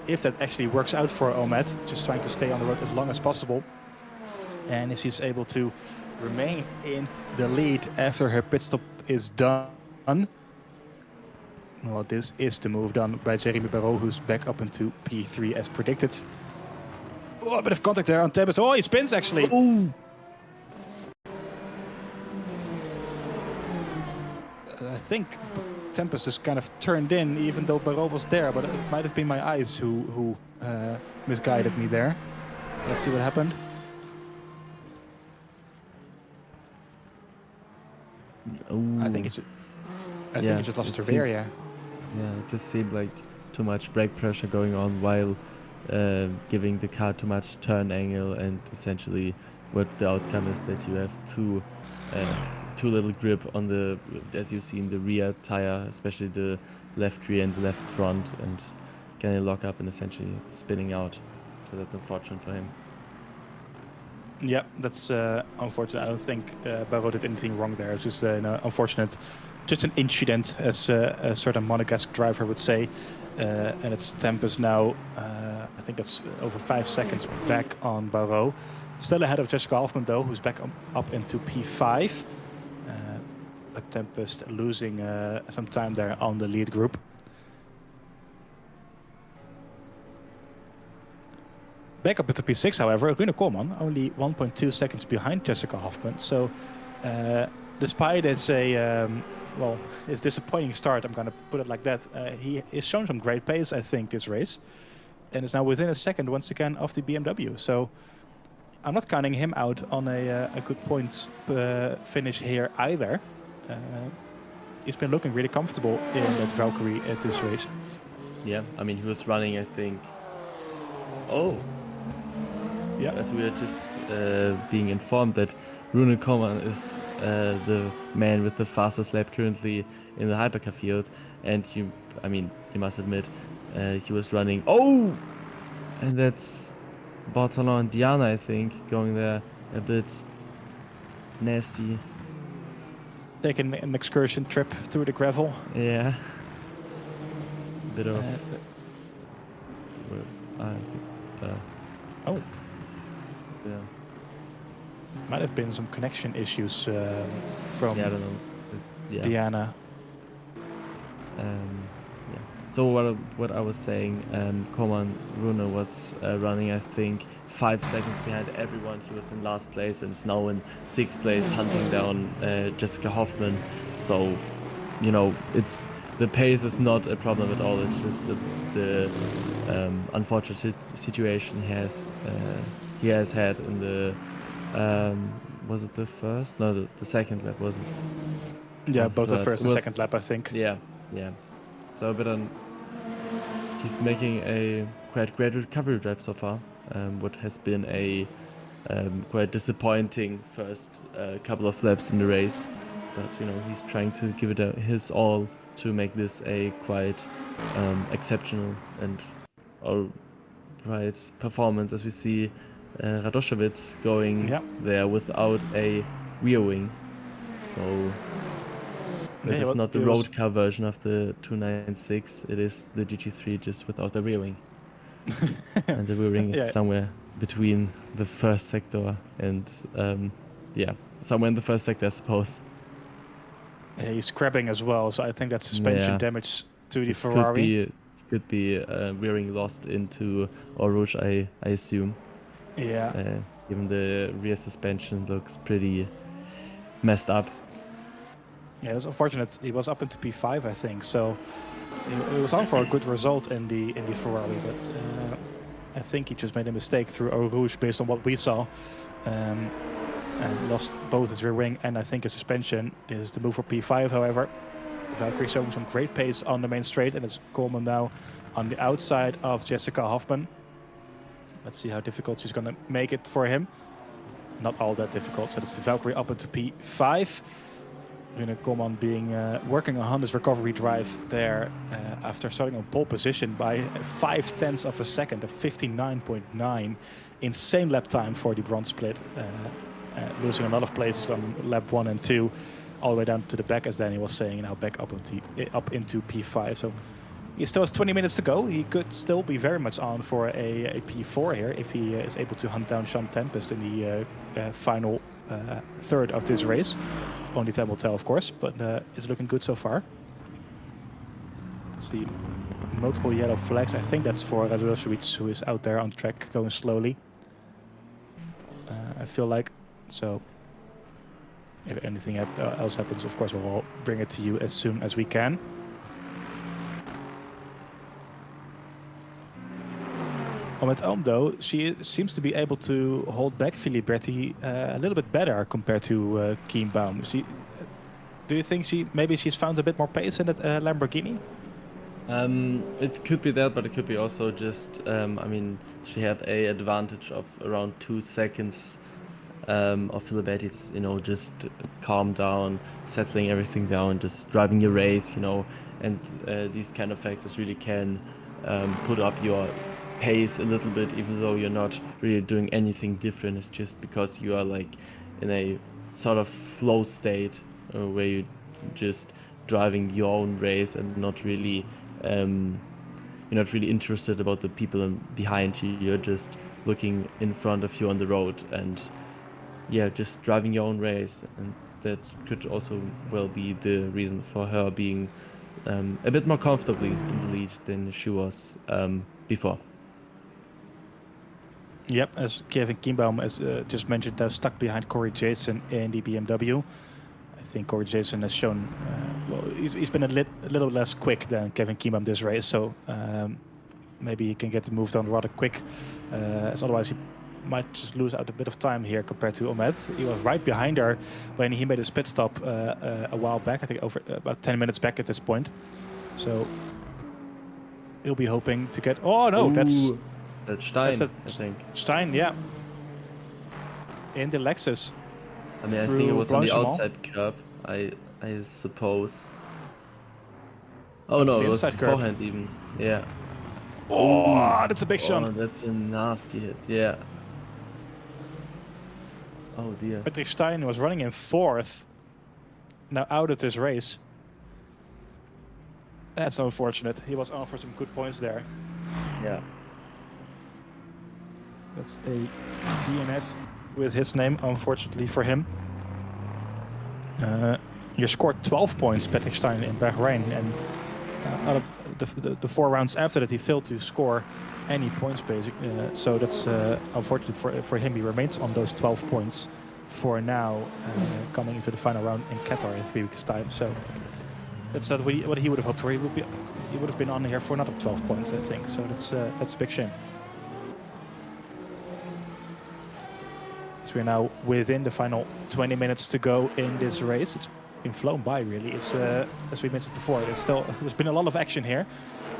if that actually works out for Ahmed, just trying to stay on the road as long as possible. And if she's able to remain in the lead after her pit stop is done. Well, this is the move done by Jeremy Barreau, who's back up into P3 as predicted. Oh, a bit of contact there on Tempest. Oh, he spins actually. Oh. I think Tempest is kind of turned in, even though Barreau was there, but it might have been my eyes who misguided me there. Let's see what happened. Ooh. I think he just lost her rear, yeah. Yeah, it just seemed like too much brake pressure going on while giving the car too much turn angle, and essentially what the outcome is that you have too little grip on the, as you see in the rear tire, especially the left rear and the left front, and getting lock up and essentially spinning out. So that's unfortunate for him. Yeah, that's unfortunate. I don't think Barreau did anything wrong there. It's just unfortunate. Just an incident, as a certain Monegasque driver would say. And it's Tempest now, I think that's over 5 seconds back on Barreau. Still ahead of Jessica Hoffman though, who's back up into P5. But Tempest losing some time there on the lead group. Back up into P6, however, Rune Koolman only 1.2 seconds behind Jessica Hoffman. So despite it's his disappointing start, I'm going to put it like that, he has shown some great pace, I think, this race. And is now within a second, once again, of the BMW. So I'm not counting him out on a good points finish here either. He's been looking really comfortable in that Valkyrie at this race. Yeah, I mean, he was running, I think... Oh! Yeah. As we are just being informed that Rune Koolman is the man with the fastest lap currently in the hypercar field, and you must admit, he was running. Oh, and that's Bartolon and Diana, I think, going there a bit nasty. Taking an excursion trip through the gravel. Yeah. A bit of. Oh. Yeah. Might have been some connection issues from I don't know. Diana. Yeah. So what I was saying, Koolman Rune was running, I think, 5 seconds behind everyone. He was in last place and is now in 6th place, hunting down Jessica Hoffman. So, it's the pace is not a problem at all. It's just the unfortunate situation he has had in the was it the first? No, the second lap, was it? Yeah, both the first and second lap, I think. Yeah. So a bit he's making a quite great recovery drive so far. What has been a quite disappointing first couple of laps in the race, but he's trying to give it his all to make this a quite exceptional and all right performance, as we see Radoshevitz going there without a rear wing. So it is not the road car version of the 296, it is the GT3 just without the rear wing. And the rear wing is somewhere between the first sector and somewhere in the first sector, I suppose. Yeah, he's crabbing as well, so I think that's suspension damage to the Ferrari. It could be veering lost into Eau Rouge, I assume. Yeah. Given the rear suspension looks pretty messed up. Yeah, it was unfortunate. He was up into P5, I think. So it was on for a good result in the Ferrari, but I think he just made a mistake through Eau Rouge based on what we saw, and lost both his rear wing and I think his suspension. This is the move for P5, however. The Valkyrie showing some great pace on the main straight, and it's Coleman now on the outside of Jessica Hoffman. Let's see how difficult she's going to make it for him. Not all that difficult. So it's the Valkyrie up into P5. Rune Coleman being working on his recovery drive there after starting on pole position by 0.5 of a second, a 59.9. Insane lap time for the bronze split. Losing a lot of places on lap 1 and 2, all the way down to the back, as Danny was saying, now back up into P5. So he still has 20 minutes to go. He could still be very much on for a P4 here if he is able to hunt down Sean Tempest in the final third of this race. Only time will tell, of course, but it's looking good so far. See multiple yellow flags. I think that's for Radulowicz, who is out there on track going slowly. I feel like. So if anything else happens, of course, we'll bring it to you as soon as we can. At home, though, she seems to be able to hold back Filiberti a little bit better compared to Kienbaum. Do you think she's found a bit more pace in that Lamborghini? It could be that, but it could be also just, I mean, she had a advantage of around 2 seconds of Filiberti's, you know, just calm down, settling everything down, just driving your race, you know, and these kind of factors really can put up your pace a little bit, even though you're not really doing anything different. It's just because you are like in a sort of flow state where you're just driving your own race and not really you're not really interested about the people behind you. You're just looking in front of you on the road and yeah, just driving your own race. And that could also well be the reason for her being a bit more comfortably in the lead than she was before. Yep, as Kevin Kienbaum, as just mentioned, stuck behind Corey Jason in the BMW. I think Corey Jason has shown, well, he's been a little less quick than Kevin Kienbaum this race, so maybe he can get the move done rather quick, as otherwise he might just lose out a bit of time here compared to Ahmed. He was right behind her when he made his pit stop a while back, I think over about 10 minutes back at this point. So he'll be hoping to get, oh no, Ooh. That's Stein, I think. Stein, yeah. In the Lexus. I mean, I think it was on the outside curb, I suppose. Oh no, it was beforehand even. Yeah. Oh, that's a big shot. That's a nasty hit, yeah. Oh dear. Patrick Stein was running in 4th. Now out of this race. That's unfortunate. He was on for some good points there. Yeah. That's a DNF with his name, unfortunately for him. You scored 12 points, Patrick Stein, in Bahrain, and out of the 4 rounds after that, he failed to score any points, basically. So that's unfortunate for him. He remains on those 12 points for now, coming into the final round in Qatar in 3 weeks' time. So that's not what he would have hoped for. He would have been on here for another 12 points, I think. So that's a big shame. So we're now within the final 20 minutes to go in this race. It's been flown by, really. It's as we mentioned before, there's been a lot of action here,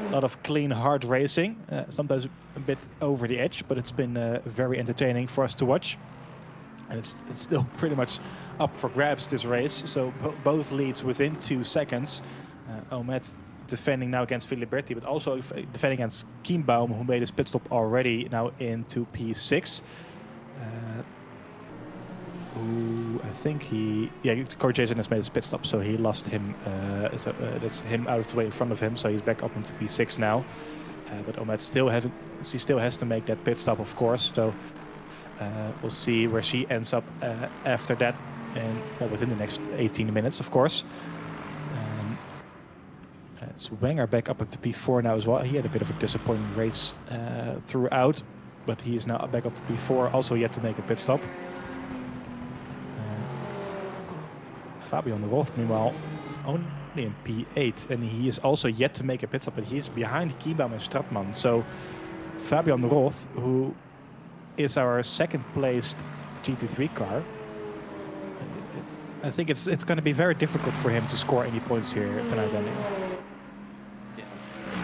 a lot of clean, hard racing. Sometimes a bit over the edge, but it's been very entertaining for us to watch. And it's still pretty much up for grabs, this race. So both leads within 2 seconds. Ahmed defending now against Filiberti, but also defending against Kienbaum, who made his pit stop already now into P6. Who I think Corey Jason has made his pit stop, so he lost him. That's him out of the way in front of him, so he's back up into P6 now. But Ahmed still has to make that pit stop, of course. So we'll see where she ends up after that, and within the next 18 minutes, of course. It's Wenger back up into P4 now as well. He had a bit of a disappointing race throughout, but he is now back up to P4, also yet to make a pit stop. Fabian de Roth, meanwhile, only in P8, and he is also yet to make a pit stop, but he is behind Kienbaum and Stratman. So Fabian de Roth, who is our second placed GT3 car, I think it's going to be very difficult for him to score any points here tonight, Daniel. Yeah,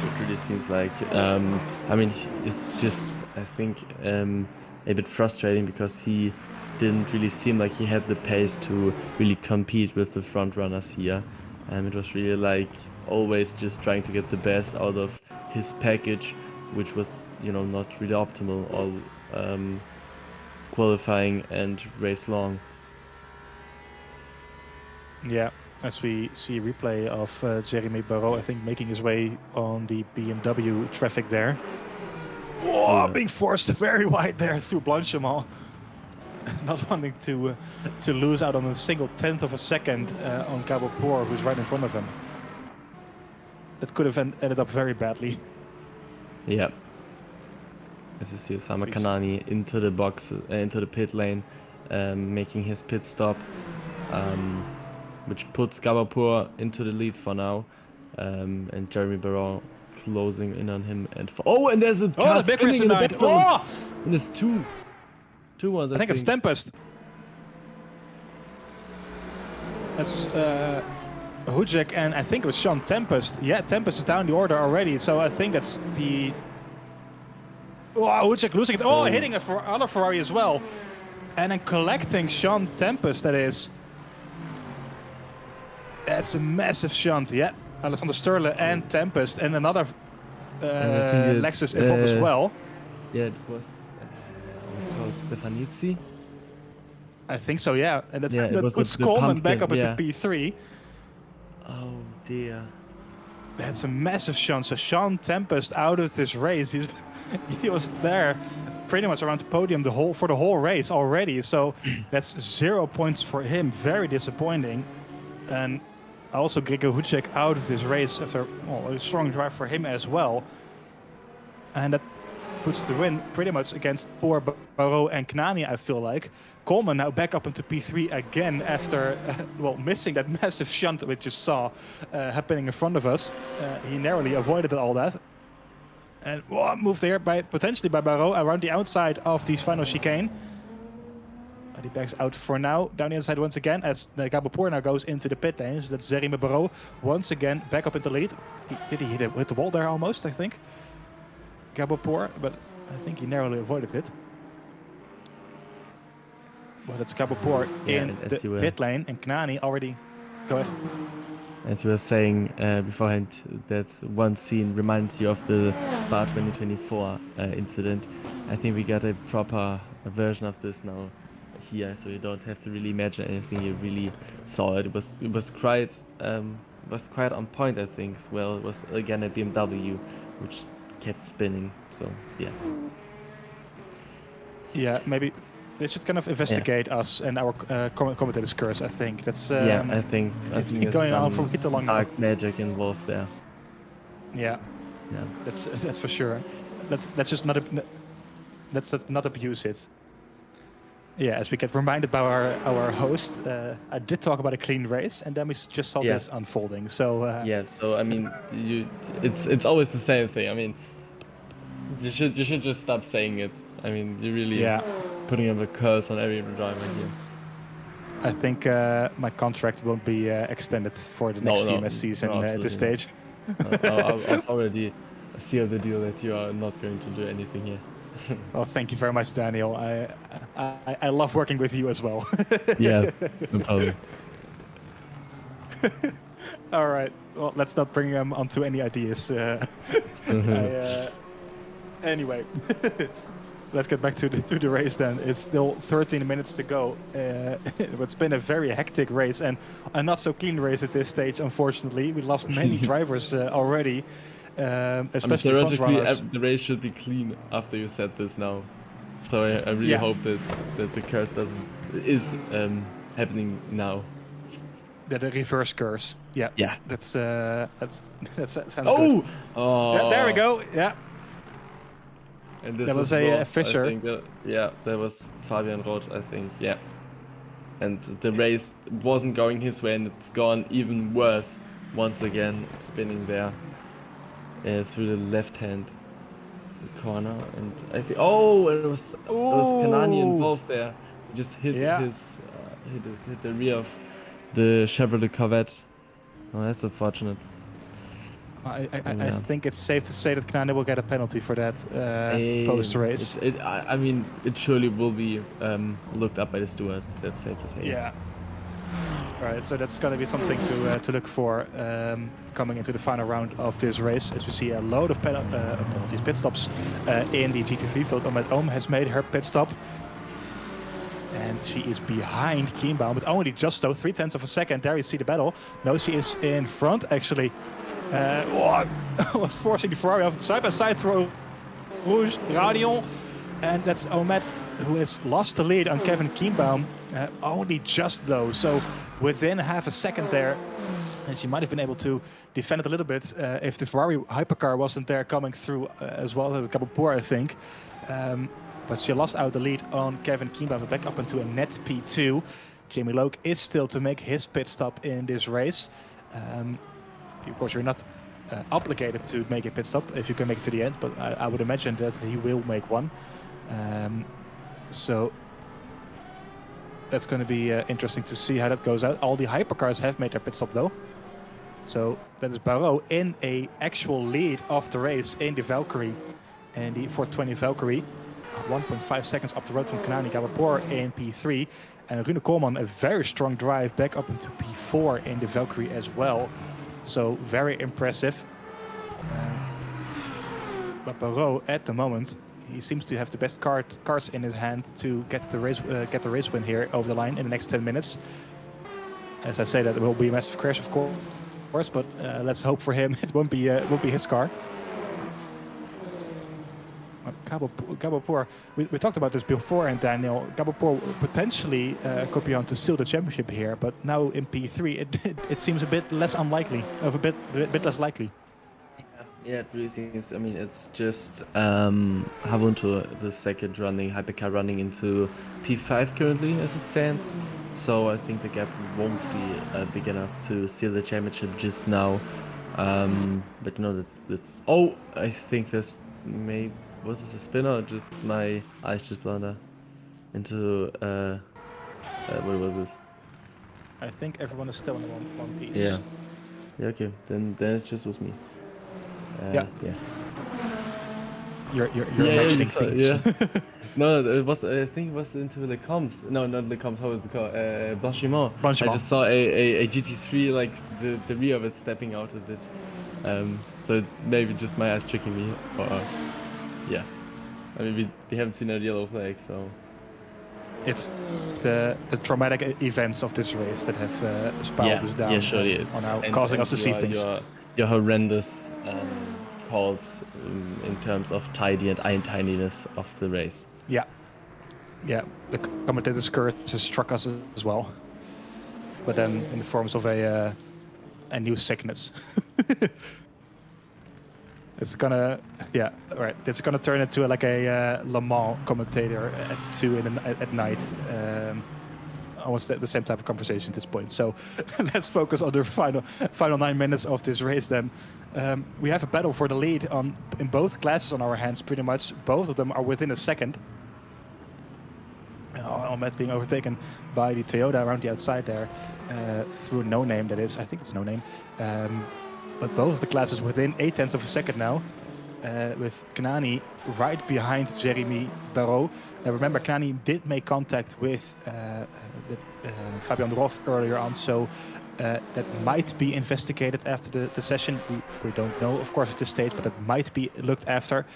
it really seems like. I mean, it's just, I think, a bit frustrating because he didn't really seem like he had the pace to really compete with the front runners here. It was really like always just trying to get the best out of his package, which was, you know, not really optimal all qualifying and race long. Yeah, as we see a replay of Jeremy Barrault, I think, making his way on the BMW traffic there. Oh, being forced very wide there through Blanchimont. Not wanting to lose out on a single tenth of a second on Gabopor, who's right in front of him. That could have ended up very badly. Yeah. As you see, Osama Kanani into the box, into the pit lane, making his pit stop, which puts Gabopor into the lead for now, and Jeremy Barrault closing in on him. And and there's a car the big spinning in the background. Oh! And there's two ones. I think it's Tempest. That's Hujek, and I think it was Sean Tempest. Yeah, Tempest is down the order already, so I think that's the... Oh, Hujek losing it. Oh, hitting another Ferrari as well. And then collecting Sean Tempest, that is. That's a massive shunt, yeah. Alessandro Sterle and Tempest, and another Lexus involved as well. Yeah, it was called Stefanizzi. I think so, yeah. And that puts the Coleman back up yeah. into P3. Oh dear. That's a massive shunt. So Sean Tempest out of this race. He was there pretty much around the podium for the whole race already. So that's 0 points for him. Very disappointing. And also Gregor Hujek out of this race after a strong drive for him as well. And that puts the win pretty much against poor Barrault and Knani, I feel like. Coleman now back up into P3 again after missing that massive shunt that we just saw happening in front of us. He narrowly avoided all that. And moved there potentially by Barrault around the outside of the final chicane. But he backs out for now. Down the inside once again as Gabopor now goes into the pit lane. So that's Jeremy Barrault once again back up into the lead. Did he hit it with the wall there almost, I think? Gabopor, but I think he narrowly avoided it. Well, that's Gabopor in the pit lane, and Knani already... Go ahead. As you were saying beforehand, that one scene reminds you of the Spa 2024 incident. I think we got a proper version of this now here, so you don't have to really imagine anything. You really saw it. It was quite on point, I think. As well, it was again a BMW, which kept spinning. So yeah. Yeah, maybe they should kind of investigate us and our commentators' curse. I think that's. I think it's been going on for quite a long time. Dark magic involved there. Yeah. That's for sure. Let's just not abuse it. Yeah, as we get reminded by our host, I did talk about a clean race, and then we just saw this unfolding. So so I mean, it's always the same thing. I mean, you should just stop saying it. I mean, you really putting up a curse on every driver here. I think my contract won't be extended for the next VMS season at this stage. I've already sealed the deal that you are not going to do anything here. Well, thank you very much, Daniel. I love working with you as well. Yeah, no problem. All right. Well, let's not bring him onto any ideas. Anyway, let's get back to the race then. It's still 13 minutes to go. It's been a very hectic race and a not so clean race at this stage, unfortunately. We lost many drivers already, especially front runners. The race should be clean after you said this now. So I really hope that the curse is happening now. The reverse curse. Yeah. Yeah. That sounds good. Oh. There we go. Yeah. And this That was Roth, a Fischer. I think, yeah, that was Fabian Roth, I think. Yeah. And the race wasn't going his way, and it's gone even worse. Once again, spinning there through the left-hand corner, and I think it was Kanani involved there. He just hit hit the rear of the Chevrolet Corvette. Oh, that's unfortunate. I think it's safe to say that Kanani will get a penalty for that post race. I mean, it surely will be looked up by the stewards. That's safe to say. Yeah. Right, so that's going to be something to look for coming into the final round of this race. As we see a load of penalties, pit stops in the GT3 field. Ohm has made her pit stop. And she is behind Kienbaum, but only just though, 0.3 of a second. There you see the battle. No, she is in front, actually. Was forcing the Ferrari off. Side-by-side throw. Rouge, Radion. And that's Omet, who has lost the lead on Kevin Kienbaum. Only just though, so within half a second there, and she might have been able to defend it a little bit if the Ferrari hypercar wasn't there coming through as well as Gabapur, I think. But she lost out the lead on Kevin Kienbaum, back up into a net P2. Jamie Loke is still to make his pit stop in this race. Of course, you're not obligated to make a pit stop if you can make it to the end, but I would imagine that he will make one. So that's going to be interesting to see how that goes out. All the hypercars have made their pit stop though. So that is Barrault in a actual lead of the race in the Valkyrie. And the 420 Valkyrie, 1.5 seconds up the road from Kanani. Gabapur in P3. And Rune Koolman, a very strong drive back up into P4 in the Valkyrie as well. So very impressive. But Barrault at the moment, he seems to have the best cars in his hand to get the race win here over the line in the next 10 minutes. As I say, that it will be a massive crash, of course, but let's hope for him it won't be his car. Gabapur, we talked about this before, and Daniel, Gabapur potentially could be on to steal the championship here, but now in P3 it seems a bit less unlikely, a bit less likely. Yeah, it really seems. I mean, it's just Havunto, the second hypercar running into P5 currently as it stands. So I think the gap won't be big enough to steal the championship just now. But you know, that's. Oh, I think there's maybe. Was this a spinner or just my eyes just blunder into what was this? I think everyone is still in one piece. Yeah. Yeah. Okay. Then it just was me. Yeah. You're imagining things. Yeah. No, it was. I think it was into the comps. No, not the comps. How was it called? Blanchiment. I just saw a GT3 like the rear of it stepping out of it. So maybe just my eyes tricking me. Or, yeah. I mean, we haven't seen a yellow flag, so. It's the traumatic events of this race that have spiraled us down on now, causing us to see things. Your horrendous calls in terms of tidy and untidiness of the race. Yeah. Yeah, the commentator's curse has struck us as well. But then in the forms of a new sickness. It's gonna, it's gonna turn into like a Le Mans commentator at 2 at night. Almost the same type of conversation at this point. So let's focus on the final 9 minutes of this race. Then we have a battle for the lead in both classes on our hands. Pretty much both of them are within a second. Omet being overtaken by the Toyota around the outside there through No Name. That is, I think it's No Name. But both of the classes within 0.8 of a second now, with Kanani right behind Jeremy Barrault. Now remember, Kanani did make contact with Fabian Roth earlier on, so that might be investigated after the session. We don't know, of course, at this stage, but it might be looked after.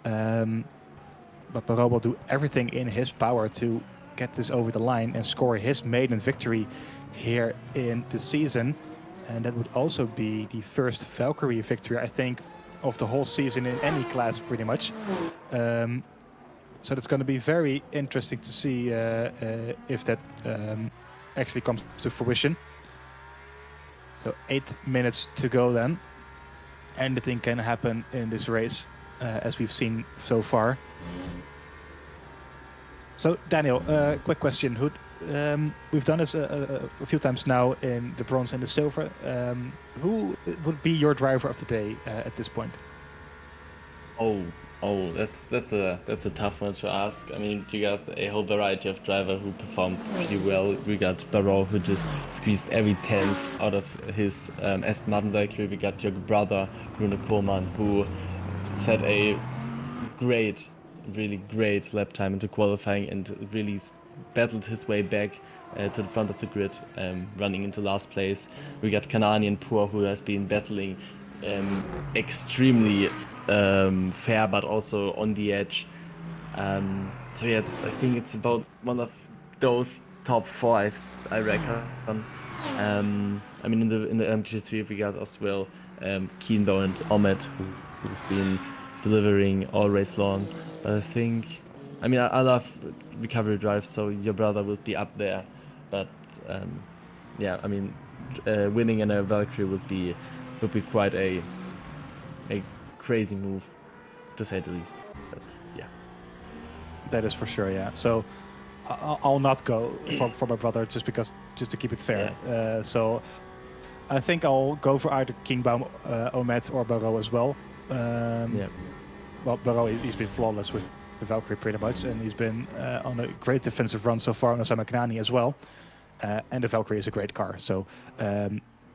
But Barrault will do everything in his power to get this over the line and score his maiden victory here in the season. And that would also be the first Valkyrie victory, I think, of the whole season in any class, pretty much. So it's going to be very interesting to see if that actually comes to fruition. So 8 minutes to go then. Anything can happen in this race, as we've seen so far. So Daniel, quick question. We've done this a few times now in the bronze and the silver. Who would be your driver of the day at this point? That's a tough one to ask. I mean, you got a whole variety of drivers who performed pretty well. We got Barrow, who just squeezed every 10th out of his Aston Martin Valkyrie. We got your brother, Bruno Kohlmann, who set a really great lap time into qualifying and really battled his way back to the front of the grid, running into last place. We got Kanani and Poor, who has been battling extremely fair, but also on the edge. So yeah, I think it's about one of those top 4, I reckon. I mean, in the MG3 we got as well Kienbo and Ahmed, who's been delivering all race long. But I think, I mean, I love recovery drives, so your brother will be up there. But yeah, I mean, winning in a Valkyrie would be quite a crazy move, to say the least. But yeah, that is for sure. Yeah. So I'll not go for my brother just to keep it fair. Yeah. So I think I'll go for either Kingbaum, Ahmed, or Barrow as well. Yeah. Well, Barrow, he's been flawless with the Valkyrie pretty much, and he's been on a great defensive run so far on Osama Kanani as well. And the Valkyrie is a great car. So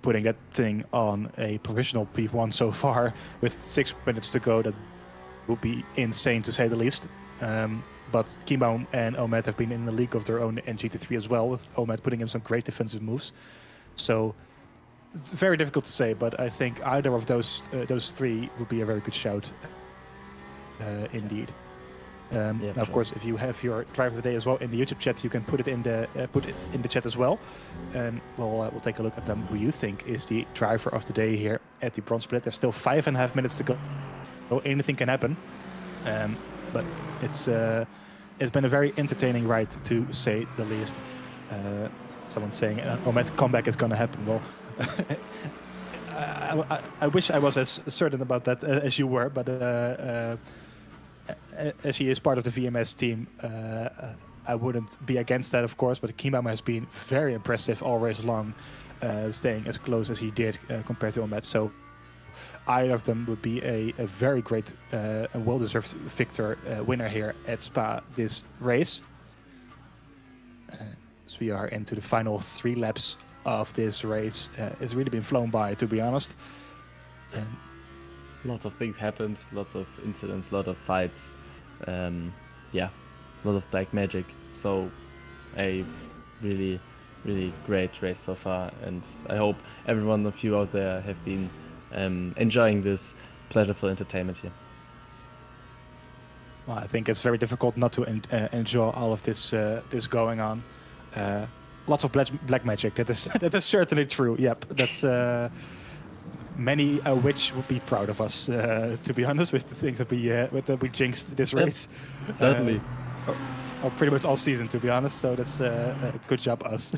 putting that thing on a provisional P1 so far with 6 minutes to go, that would be insane to say the least. But Kienbaum and Ahmed have been in the league of their own in GT3 as well, with Ahmed putting in some great defensive moves. So it's very difficult to say, but I think either of those three would be a very good shout, indeed. Now, of course, if you have your driver of the day as well in the YouTube chat, you can put it in the chat as well, and we'll take a look at them. Who you think is the driver of the day here at the bronze split? There's still 5.5 minutes to go. So anything can happen, but it's been a very entertaining ride, to say the least. Someone's saying Ahmed's comeback is going to happen. Well, I wish I was as certain about that as you were, but as he is part of the VMS team, I wouldn't be against that, of course. But Kienbaum has been very impressive all race long, staying as close as he did compared to Ahmed. So either of them would be a very great and well-deserved winner here at Spa this race. So we are into the final 3 laps of this race. It's really been flown by, to be honest. And lots of things happened, lots of incidents, a lot of fights. Yeah, a lot of black magic. So a really, really great race so far, and I hope every one of you out there have been enjoying this pleasureful entertainment here. Well, I think it's very difficult not to enjoy all of this going on. Lots of black magic. That is certainly true. Yep, that's many which would be proud of us. To be honest, with the things that we jinxed this race. Certainly. Or pretty much all season, to be honest. So that's a good job, us.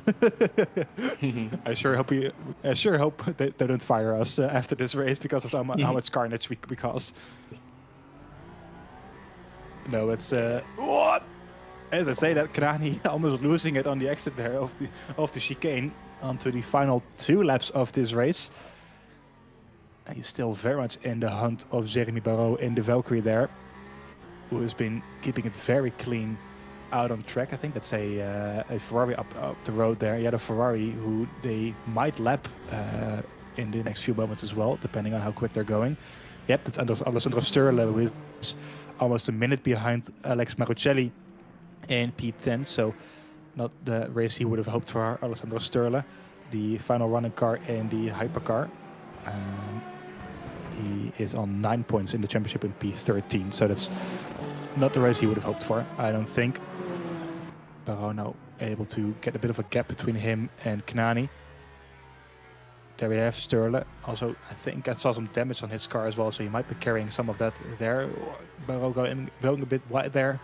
I sure hope they don't fire us after this race because of how much carnage we cause. No, it's as I say, that Kanani almost losing it on the exit there of the chicane onto the final 2 laps of this race. And he's still very much in the hunt of Jeremy Barraud in the Valkyrie there, who has been keeping it very clean out on track. I think that's a Ferrari up the road there. Yeah, the Ferrari, who they might lap in the next few moments as well, depending on how quick they're going. Yep, that's Alessandro Sturla, who is almost a minute behind Alex Maruccelli in P10, so not the race he would have hoped for Alessandro Sturla, the final running car in the hypercar. He is on 9 points in the championship in P13, so that's not the race he would have hoped for, I don't think. Barraud now able to get a bit of a gap between him and Kanani. There we have Sturla. Also, I think I saw some damage on his car as well, so he might be carrying some of that there. Barraud going a bit wide there.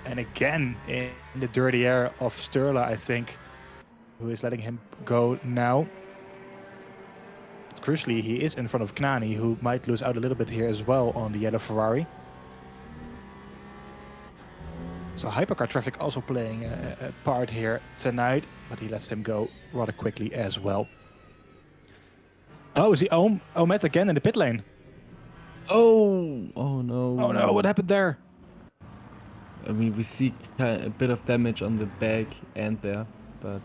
And again, in the dirty air of Sturla, I think, who is letting him go now. crucially, he is in front of Knani, who might lose out a little bit here as well on the yellow Ferrari. So hypercar traffic also playing a part here tonight, but he lets him go rather quickly as well. Oh, is he Omet again in the pit lane? Oh no. Oh no, what happened there? I mean, we see a bit of damage on the back end there, but...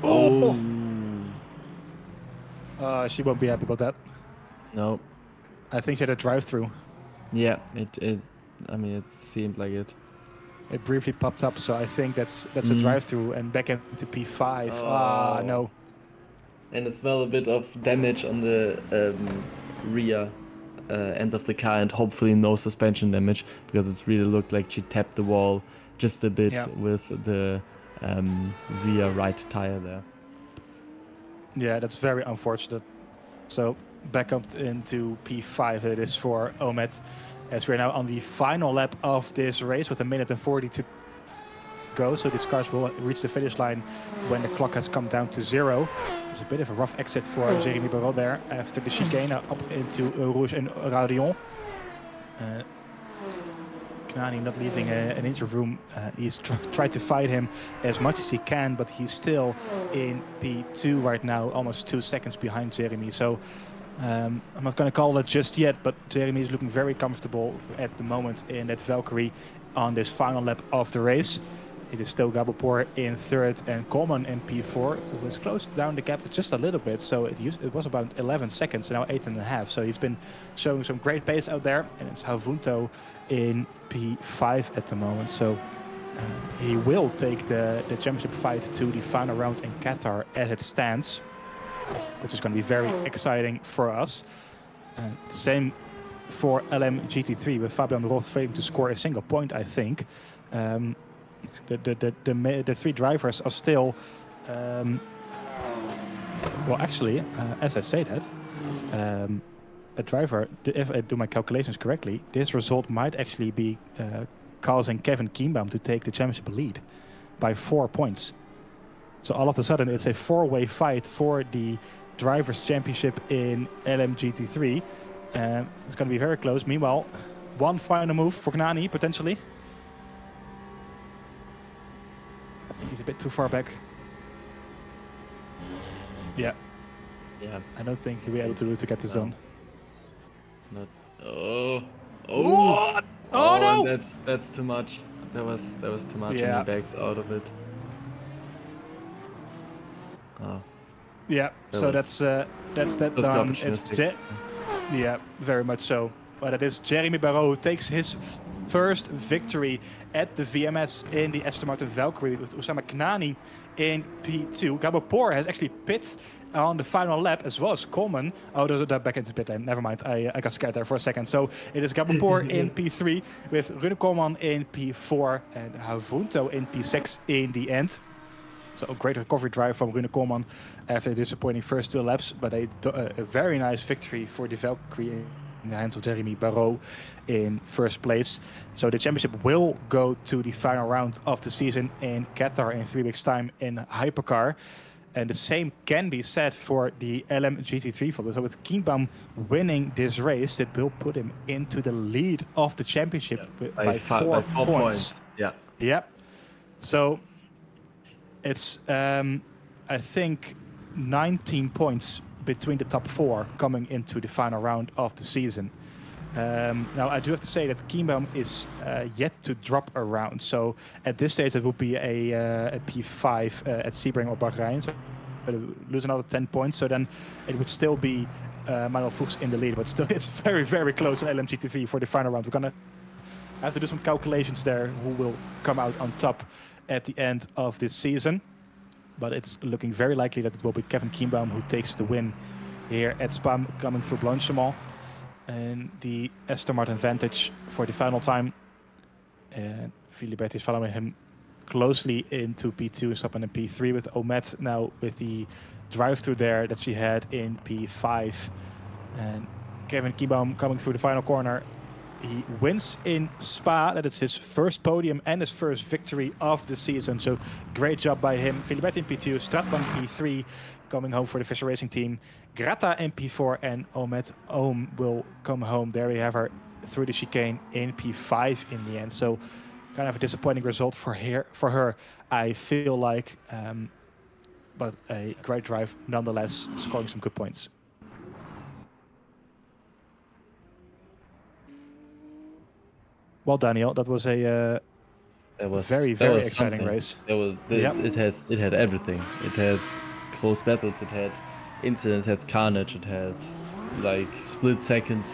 Oh! She won't be happy about that. No. I think she had a drive-through. Yeah, it seemed like it. It briefly popped up, so I think that's a drive-through and back into P5. Ah, no. And as well a bit of damage on the rear end of the car, and hopefully no suspension damage, because it really looked like she tapped the wall just a bit with the rear right tire there. Yeah, that's very unfortunate. So back up into P5 it is for Omet, as we're now on the final lap of this race with 1 minute and 40 to go. So these cars will reach the finish line when the clock has come down to 0. There's a bit of a rough exit for Jérémy Barrault there after the chicane up into Rouge and Radion. Knani not leaving an interview room. He's tried to fight him as much as he can, but he's still in P2 right now, almost 2 seconds behind Jérémy. So I'm not going to call it just yet, but Jérémy is looking very comfortable at the moment in that Valkyrie on this final lap of the race. It is still Gabelpoor in 3rd and Coleman in P4, who has closed down the gap just a little bit. So it was about 11 seconds, now 8.5. So he's been showing some great pace out there. And it's Havunto in P5 at the moment. So he will take the championship fight to the final round in Qatar as it stands, which is going to be very exciting for us. Same for LM GT3 with Fabian Roth failing to score a single point, I think. The 3 drivers are still well, actually, as I say that, a driver, if I do my calculations correctly, this result might actually be causing Kevin Kienbaum to take the championship lead by 4 points. So all of a sudden it's a 4-way fight for the drivers championship in LMGT3. It's going to be very close. Meanwhile, one final move for Knani potentially. I think he's a bit too far back. Yeah. I don't think he'll be able to get this done. Not. Oh no! That's too much. That was too much. And he backs out of it. Oh. Yeah. So that's that done. It's yeah, very much so. But it is Jérémy Barrault who takes his first victory at the VMS in the Aston Martin Valkyrie with Oussama Knani in P2. Gabelpoor has actually pit on the final lap as well as Coleman. Oh, they're back into pit lane. Never mind. I got scared there for a second. So it is Gabelpoor in P3 with Rune Coleman in P4 and Havunto in P6 in the end. So a great recovery drive from Rune Coleman after a disappointing first 2 laps, but a very nice victory for the Valkyrie in the hands of Jérémy Barrault in first place. So the championship will go to the final round of the season in Qatar in 3 weeks' time in Hypercar. And the same can be said for the LM GT3 folder. So with Kienbaum winning this race, it will put him into the lead of the championship by 4 points. Yeah. So it's, I think, 19 points between the top 4 coming into the final round of the season. Now, I do have to say that Kienbaum is yet to drop a round. So at this stage, it will be a P5 at Sebring or Bahrain. So lose another 10 points. So then it would still be Manuel Fuchs in the lead. But still, it's very, very close in LMGT3 for the final round. We're going to have to do some calculations there who will come out on top at the end of this season. But it's looking very likely that it will be Kevin Kienbaum who takes the win here at Spa, coming through Blanchimont. And the Aston Martin Vantage for the final time. And Philippe is following him closely into P2, stopping in P3 with Omet now with the drive-through there that she had in P5. And Kevin Kienbaum coming through the final corner He wins in Spa. That is his first podium and his first victory of the season. So great job by him. Filiberti in P2, Stratman P3, coming home for the Fisher Racing team. Grata in P4 and Omet Ohm will come home. There we have her through the chicane in P5 in the end. So kind of a disappointing result for her, I feel like. But a great drive nonetheless, scoring some good points. Well, Daniel, that was a very exciting race. It had everything. It had close battles. It had incidents. It had carnage. It had like split second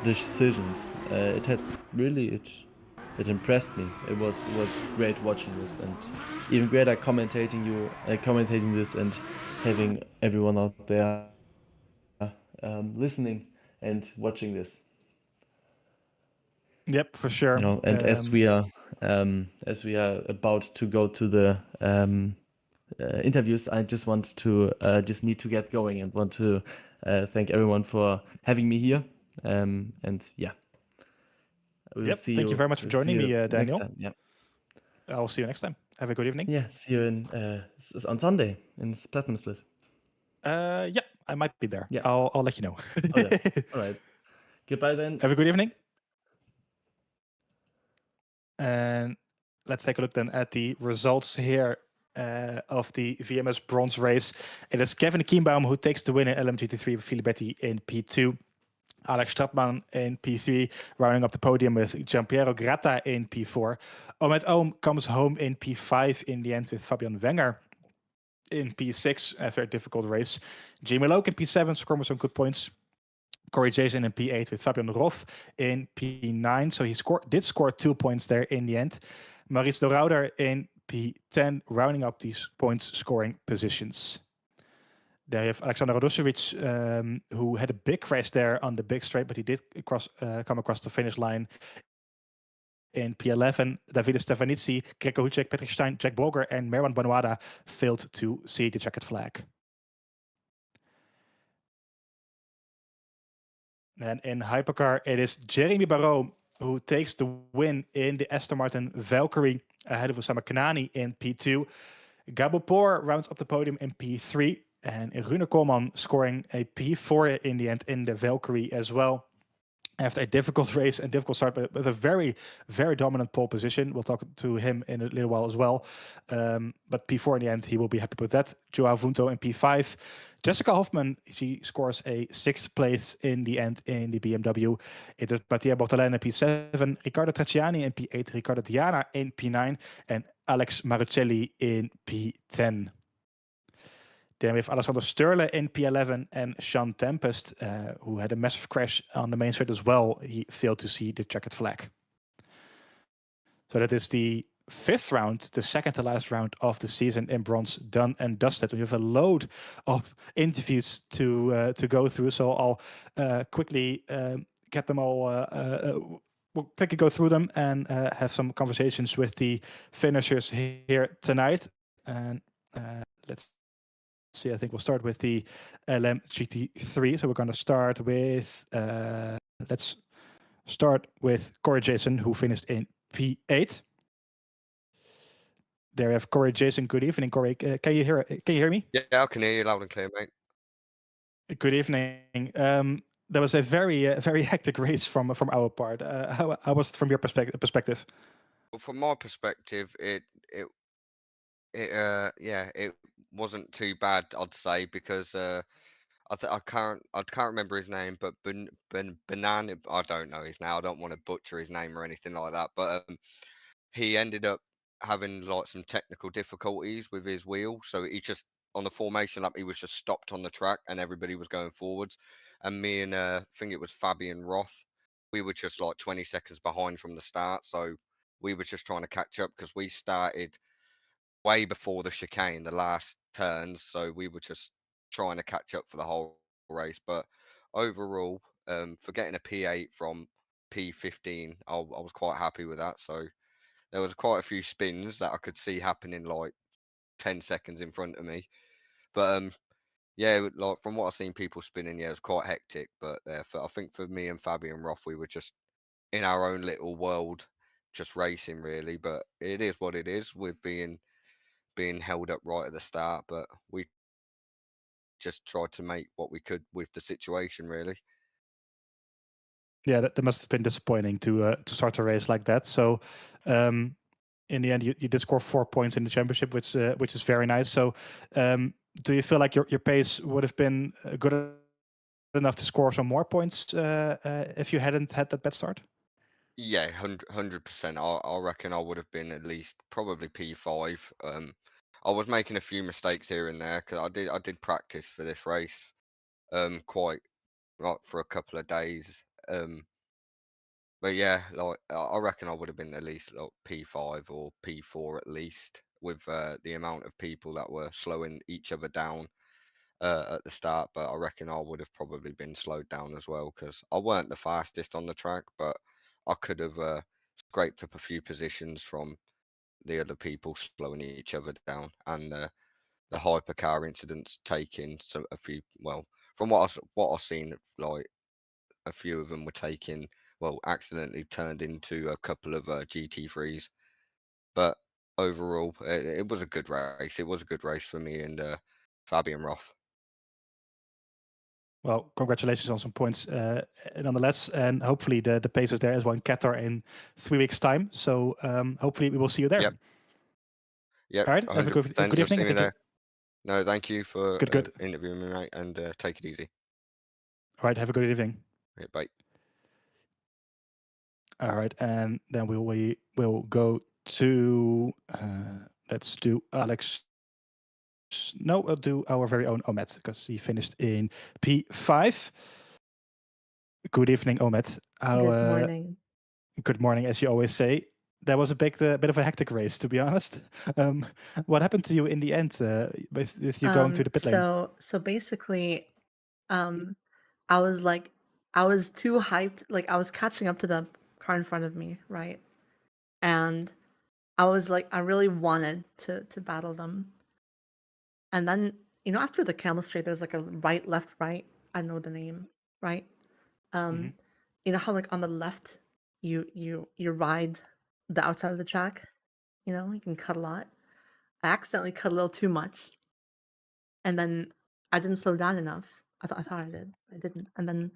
decisions. It had really it impressed me. It was great watching this, and even greater commentating this and having everyone out there listening and watching this. Yep, for sure. You know, and as we are about to go to the interviews, I just want to just need to get going and want to thank everyone for having me here. And yeah, we'll see you. Thank you very much for joining me, Daniel. Yeah, I'll see you next time. Have a good evening. Yeah, see you on Sunday in Platinum Split. Yeah, I might be there. Yeah, I'll let you know. Oh, yeah. All right. Goodbye then. Have a good evening. And let's take a look then at the results here of the VMS bronze race. It is Kevin Kienbaum who takes the win in LMGT3 with Filiberti in P2. Alex Stratman in P3, rounding up the podium with Giampiero Gratta in P4. Omet Ohm comes home in P5 in the end with Fabian Wenger in P6 after a difficult race. Jamie Loke in P7, scoring some good points. Corey Jason in P8 with Fabian Roth in P9. So he did score 2 points there in the end. Maurice de Rauder in P10, rounding up these points scoring positions. There you have Alexander Radosevic, who had a big crash there on the big straight, but he did come across the finish line in P11. Davide Stefanizzi, Greko Hucek, Patrick Stein, Jack Boger, and Merwan Banwada failed to see the checkered flag. And in Hypercar, it is Jeremy Barrault who takes the win in the Aston Martin Valkyrie ahead of Osama Kanani in P2. Gabo Poor rounds up the podium in P3. And Rune Koolman scoring a P4 in the end in the Valkyrie as well. After a difficult race and difficult start, but with a very, very dominant pole position. We'll talk to him in a little while as well. But P4 in the end, he will be happy with that. Joao Vunto in P5. Jessica Hoffman, she scores a 6th place in the end in the BMW. It is Mattia Bortolin in P7, Riccardo Tracciani in P8, Riccardo Diana in P9, and Alex Marucelli in P10. Then we have Alessandro Sterle in P11 and Sean Tempest, who had a massive crash on the main straight as well. He failed to see the checkered flag. So that is the 5th round, the second to last round of the season in bronze, done and dusted. We have a load of interviews to go through, so I'll quickly get them all. We'll quickly go through them and have some conversations with the finishers here tonight. And let's see. I think we'll start with the LMGT3. So we're going to start with. Let's start with Corey Jason, who finished in P8. There we have Corey Jason. Good evening, Corey. Can you hear me? Yeah, I can hear you loud and clear, mate. Good evening. There was a very hectic race from our part. How was it from your perspective? Well, from my perspective, it wasn't too bad, I'd say, because I can't remember his name, but Banan, I don't know his name. I don't want to butcher his name or anything like that, but he ended up having like some technical difficulties with his wheel, so he just on the formation lap he was just stopped on the track and everybody was going forwards, and me and I think it was Fabian Roth, we were just like 20 seconds behind from the start, so we were just trying to catch up because we started way before the chicane, the last turns, so we were just trying to catch up for the whole race. But overall, for getting a P8 from P15, I was quite happy with that. So there was quite a few spins that I could see happening like 10 seconds in front of me. But yeah, like from what I've seen people spinning, yeah, it was quite hectic. But I think for me and Fabian Roth, we were just in our own little world, just racing really. But it is what it is with being held up right at the start. But we just tried to make what we could with the situation, really. Yeah, that must have been disappointing to start a race like that. So, in the end, you did score 4 points in the championship, which is very nice. So, do you feel like your pace would have been good enough to score some more points if you hadn't had that bad start? Yeah, 100%. I reckon I would have been at least probably P5. I was making a few mistakes here and there because I did practice for this race quite like for a couple of days. But yeah, like I reckon I would have been at least like P5 or P4 at least with the amount of people that were slowing each other down at the start. But I reckon I would have probably been slowed down as well because I weren't the fastest on the track, but I could have scraped up a few positions from the other people slowing each other down, and the hypercar incidents taking a few. Well, from what I've seen, like a few of them were taking, well, accidentally turned into a couple of GT3s. But overall, it was a good race. It was a good race for me and Fabian Roth. Well, congratulations on some points nonetheless, and hopefully the pace is there as well in Qatar in 3 weeks' time. So hopefully we will see you there. Yep, yep, All right, have a 100%. good You'll evening, see and me thank you. there. No, thank you for Good. interviewing me, mate, and take it easy. All right, have a good evening. Yeah, bye. All right, and then we will go to let's do Alex. No, we'll do our very own Omet because he finished in P5. Good evening, Omet. Good morning. Good morning, as you always say. That was a bit of a hectic race, to be honest. What happened to you in the end with you going to the pit lane? So basically, um, I was too hyped. Like I was catching up to the car in front of me, right? And I really wanted to battle them. And then, after the camel straight, there's like a right, left, right. I know the name, right? Mhm. You know how like on the left, you ride the outside of the track. You can cut a lot. I accidentally cut a little too much, and then I didn't slow down enough. I thought I did. I didn't. And then,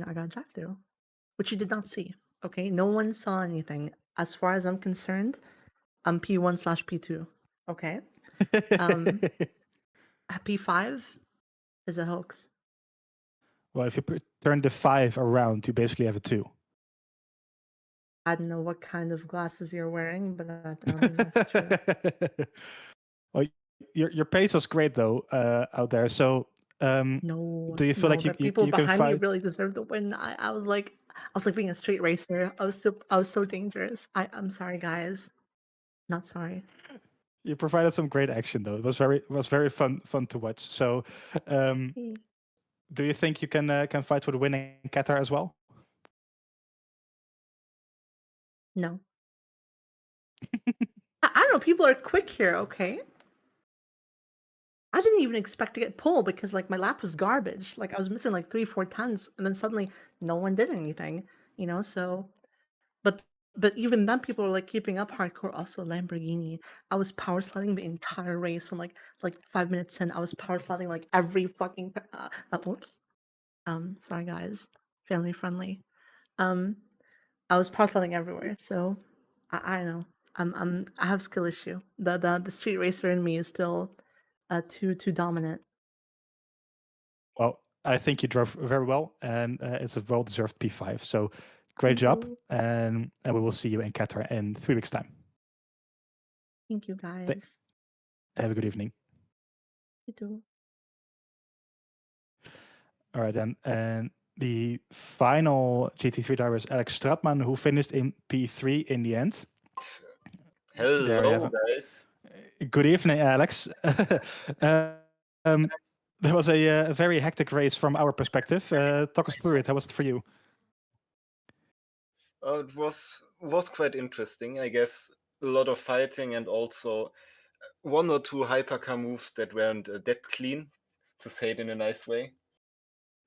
I got a drive through, which you did not see. Okay, no one saw anything. As far as I'm concerned, I'm P1/P2. Okay, um, P5 is a hoax. Well, if you turn the 5 around, you basically have a 2. I don't know what kind of glasses you're wearing, but that's true. Well, your pace was great though out there. So No, do you feel like the people you can behind me fight? really deserve the win. I was like, being a street racer. I was so dangerous. I'm sorry, guys. Not sorry. You provided some great action though. It was very fun to watch. So Hey. do you think you can fight for the win in Qatar as well? No. I don't know. People are quick here, okay? I didn't even expect to get pulled because like my lap was garbage. Like I was missing like 3-4 tons, and then suddenly no one did anything. So but even then people were like keeping up hardcore. Also Lamborghini. I was power sliding the entire race from like 5 minutes in. I was power sliding like every fucking whoops. Sorry guys. Family friendly. Um I was power sliding everywhere. So I don't know. I have skill issue. The street racer in me is still too dominant. Well, I think you drove very well, and it's a well-deserved P5. So great Thank job, you. and we will see you in Qatar in 3 weeks' time. Thank you guys. Have a good evening. You too. All right, then. And the final GT3 driver is Alex Stratman, who finished in P3 in the end. There you have Hello, it. guys. Good evening, Alex. That was a very hectic race from our perspective. Talk us through it. How was it for you? It was quite interesting. I guess a lot of fighting and also one or two hypercar moves that weren't that clean, to say it in a nice way.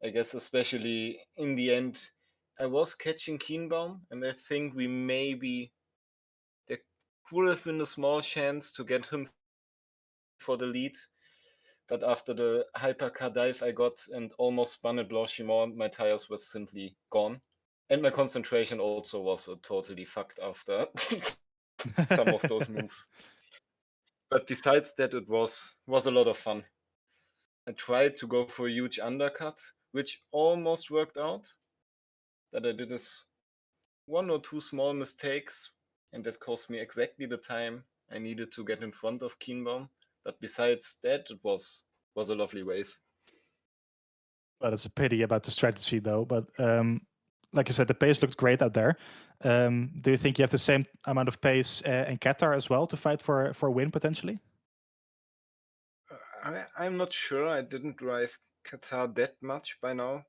I guess especially in the end, I was catching Kienbaum, and I think there could have been a small chance to get him for the lead. But after the hypercar dive I got and almost spun at Blanchimont, my tires were simply gone. And my concentration also was totally fucked after some of those moves. But besides that, it was a lot of fun. I tried to go for a huge undercut, which almost worked out. But I did this one or two small mistakes, and that cost me exactly the time I needed to get in front of Kienbaum. But besides that, it was a lovely race. Well, it's a pity about the strategy, though. But like you said, the pace looked great out there. Do you think you have the same amount of pace in Qatar as well to fight for a win potentially? I'm not sure. I didn't drive Qatar that much by now.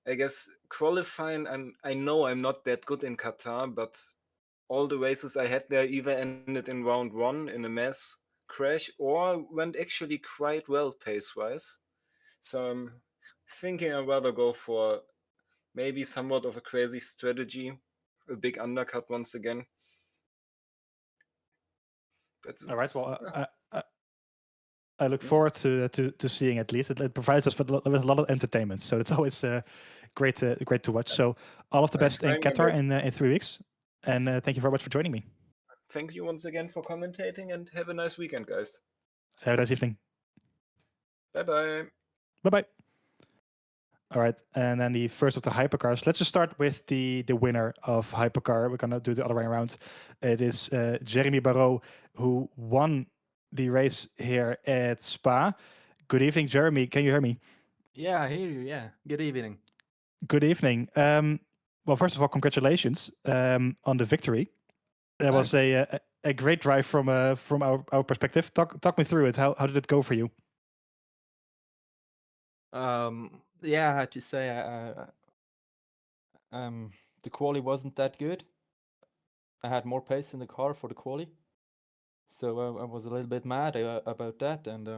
I guess qualifying, I know I'm not that good in Qatar, but all the races I had there either ended in round one in a mass crash or went actually quite well pace-wise. So I'm thinking I'd rather go for maybe somewhat of a crazy strategy, a big undercut once again. But All right. Well, I look forward to seeing at least. It provides us with a lot of entertainment, so it's always great to watch. So all of the best in Qatar in 3 weeks, and thank you very much for joining me. Thank you once again for commentating, and have a nice weekend, guys. Have a nice evening. Bye bye. Bye bye. All right, and then the first of the hypercars. Let's just start with the winner of hypercar. We're gonna do the other way around. It is Jeremy Barrault who won the race here at Spa. Good evening, Jeremy. Can you hear me? Yeah, I hear you. Yeah. Good evening. Good evening. Well, first of all, congratulations on the victory. That was a great drive from our perspective. Talk me through it. How did it go for you? Yeah, I had to say, the quali wasn't that good. I had more pace in the car for the quali, so I was a little bit mad about that. And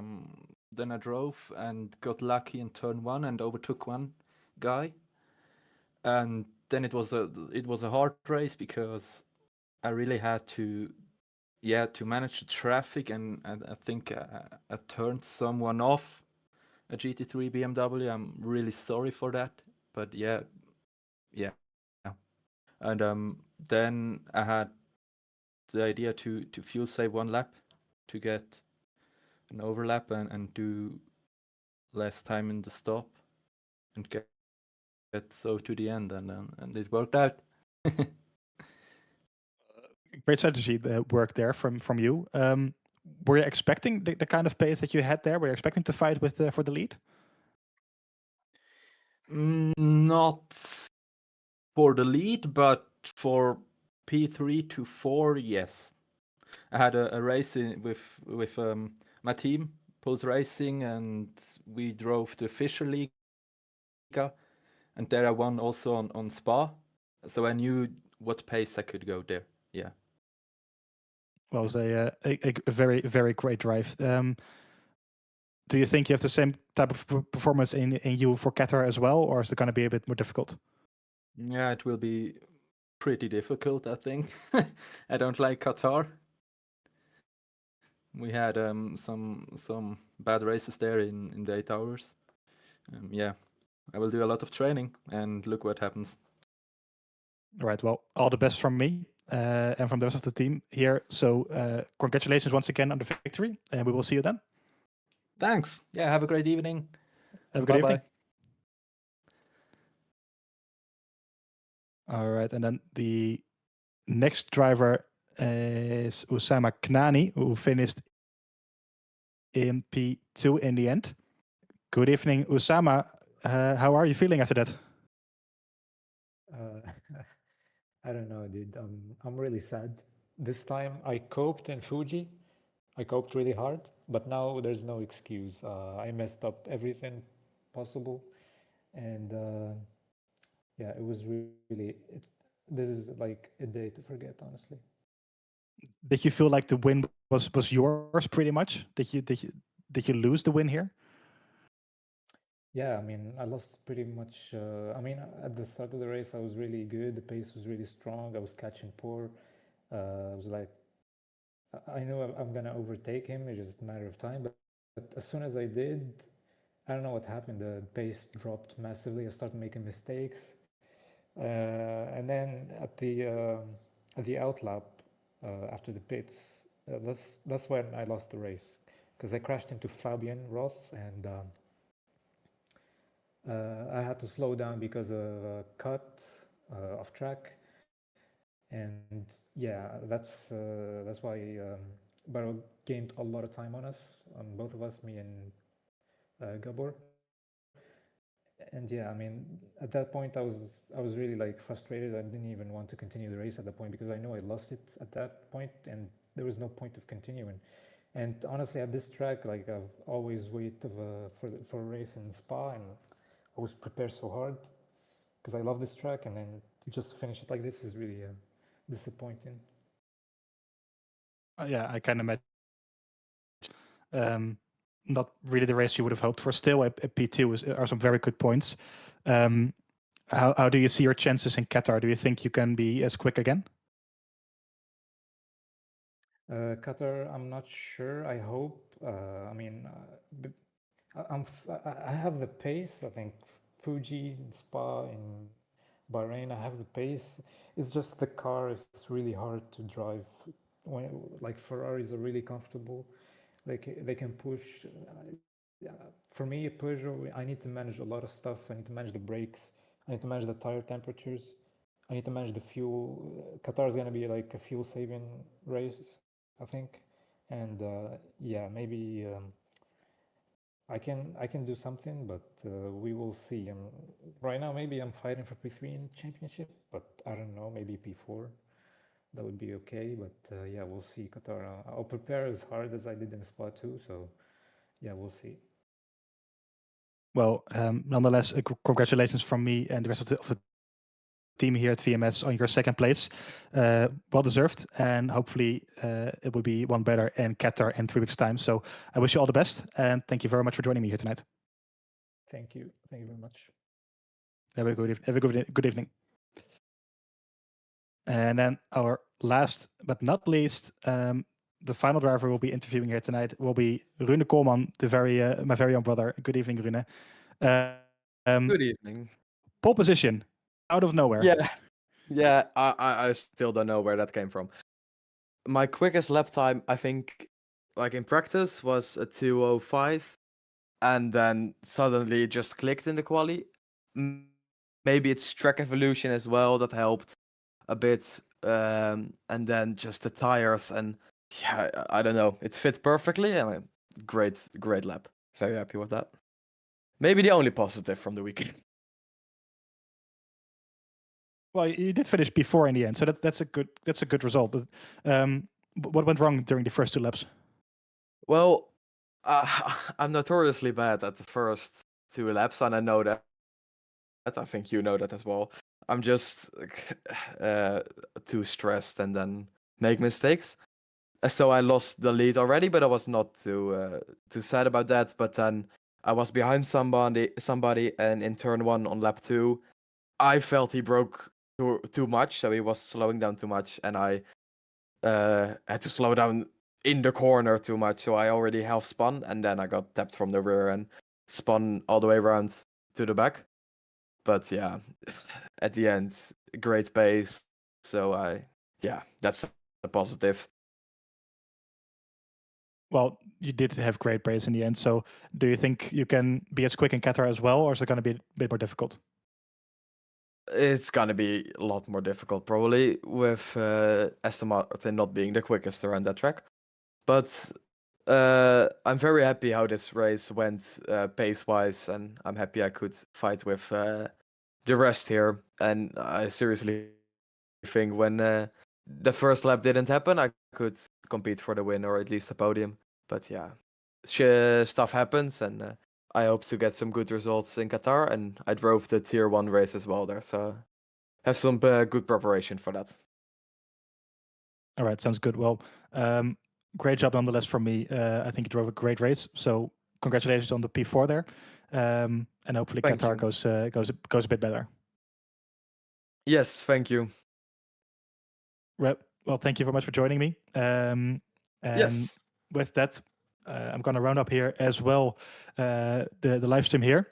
then I drove and got lucky in turn one and overtook one guy. And then it was a hard race because I really had to manage the traffic, and I think I turned someone off a GT3 BMW. I'm really sorry for that, but yeah. And then I had the idea to fuel save one lap to get an overlap and do less time in the stop and get so to the end, and it worked out. Great strategy work there from you. Were you expecting the kind of pace that you had there? Were you expecting to fight with for the lead? Not for the lead, but for P3 to 4, yes. I had a race with my team, Pulse Racing, and we drove the Fischer Liga, and there I won also on Spa, so I knew what pace I could go there. Yeah. Well, it was a very, very great drive. Do you think you have the same type of performance in you for Qatar as well, or is it going to be a bit more difficult? Yeah, it will be pretty difficult, I think. I don't like Qatar. We had some bad races there in the 8 hours. Yeah, I will do a lot of training and look what happens. All right. Well, all the best from me and from the rest of the team here. So congratulations once again on the victory, and we will see you then. Thanks. Yeah, have a great evening. Have a good evening. Bye-bye. All right, and then the next driver is Usama Knani, who finished in P2 in the end. Good evening, Usama. How are you feeling after that? I don't know, dude. I'm really sad. This time I coped in Fuji. I coped really hard, but now there's no excuse. I messed up everything possible, and yeah, it was really. This is like a day to forget, honestly. Did you feel like the win was yours pretty much? Did you lose the win here? Yeah, I mean, I lost pretty much. I mean, at the start of the race, I was really good. The pace was really strong. I was catching poor. I was like, I knew I'm gonna overtake him. It's just a matter of time. But as soon as I did, I don't know what happened. The pace dropped massively. I started making mistakes, and then at the outlap after the pits, that's when I lost the race because I crashed into Fabian Roth and. I had to slow down because of a cut off track, and yeah, that's why Barrow gained a lot of time on us, on both of us, me and Gabor. And yeah, I mean, at that point, I was really like frustrated. I didn't even want to continue the race at that point because I know I lost it at that point, and there was no point of continuing. And honestly, at this track, like I've always waited for a race in Spa, and I was prepared so hard because I love this track, and then to just finish it like this is really disappointing. Yeah, I can imagine. Not really the race you would have hoped for. Still, a P2 are some very good points. How do you see your chances in Qatar? Do you think you can be as quick again? Qatar, I'm not sure. I hope. I mean, I have the pace. I think Fuji, Spa, in Bahrain, I have the pace. It's just the car is really hard to drive. When like Ferraris are really comfortable, like they can push. For me, a Peugeot, I need to manage a lot of stuff. I need to manage the brakes. I need to manage the tire temperatures. I need to manage the fuel. Qatar is going to be like a fuel saving race, I think. And yeah, maybe I can do something, but we will see. Right now, maybe I'm fighting for P3 in championship, but I don't know. Maybe P4, that would be okay. But yeah, we'll see. Qatar. I'll prepare as hard as I did in Spa too. So yeah, we'll see. Well, nonetheless, congratulations from me and the rest of the team here at VMS on your second place. Well deserved, and hopefully it will be one better in Qatar in 3 weeks' time. So I wish you all the best, and thank you very much for joining me here tonight. Thank you. Thank you very much. Have a good evening. And then our last but not least, the final driver we'll be interviewing here tonight will be Rune Koolman, my very own brother. Good evening, Rune. Good evening. Pole position, out of nowhere. Yeah, I still don't know where that came from. My quickest lap time, I think, like in practice, was a 2:05, and then suddenly it just clicked in the quali. Maybe it's track evolution as well that helped a bit, and then just the tires, and yeah, I don't know, it fit perfectly, and great lap. Very happy with that. Maybe the only positive from the weekend. Well, you did finish P4 in the end, so that's a good result. But what went wrong during the first 2 laps? Well, I'm notoriously bad at the first 2 laps, and I know that. I think you know that as well. I'm just too stressed and then make mistakes. So I lost the lead already, but I was not too sad about that. But then I was behind somebody, and in turn 1 on lap 2, I felt he broke too much, so he was slowing down too much, and I had to slow down in the corner too much, so I already half spun, and then I got tapped from the rear and spun all the way around to the back. But yeah, at the end, great pace. So that's a positive. Well, you did have great pace in the end. So do you think you can be as quick in Qatar as well, or is it going to be a bit more difficult? It's gonna be a lot more difficult, probably, with Aston Martin not being the quickest around that track. But I'm very happy how this race went pace-wise, and I'm happy I could fight with the rest here. And I seriously think when the first lap didn't happen, I could compete for the win or at least a podium. But yeah, stuff happens, and I hope to get some good results in Qatar. And I drove the Tier 1 race as well there, so have some good preparation for that. All right, sounds good. Well, great job nonetheless from me. I think you drove a great race. So congratulations on the P4 there. and hopefully Thank Qatar you. goes a bit better. Yes, thank you. Well, thank you very much for joining me. And Yes. with that, I'm going to round up here as well the live stream here.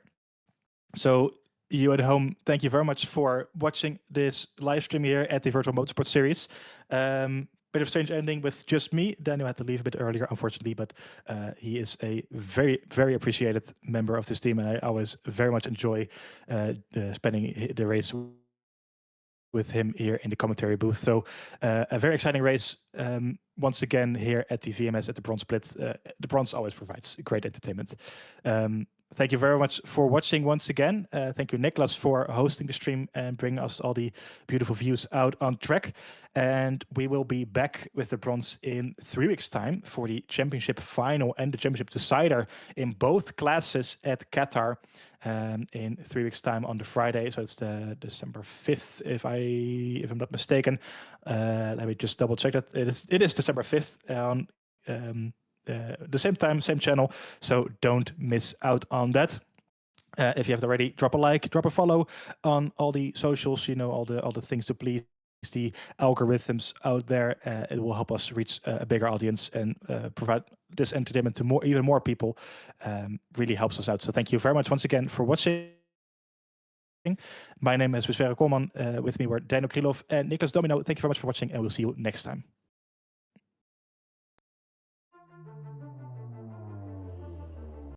So you at home, thank you very much for watching this live stream here at the Virtual Motorsport Series. Bit of strange ending with just me. Daniel had to leave a bit earlier, unfortunately, but he is a very, very appreciated member of this team, and I always very much enjoy spending the race with him here in the commentary booth. So a very exciting race once again here at the VMS at the Bronze Split. The Bronze always provides great entertainment. Thank you very much for watching once again. Thank you, Niklas, for hosting the stream and bringing us all the beautiful views out on track. And we will be back with the Bronze in 3 weeks' time for the championship final and the championship decider in both classes at Qatar in 3 weeks' time on the Friday. So it's the December 5th, if I'm not mistaken. Let me just double check that. It is December 5th on the same time, same channel. So don't miss out on that. If you haven't already, drop a like, drop a follow on all the socials. You know, all the things to please the algorithms out there. It will help us reach a bigger audience and provide this entertainment to even more people. Really helps us out. So thank you very much once again for watching. My name is Sverre Koolman. With me were Daniel Krylov and Niklas Domino. Thank you very much for watching, and we'll see you next time.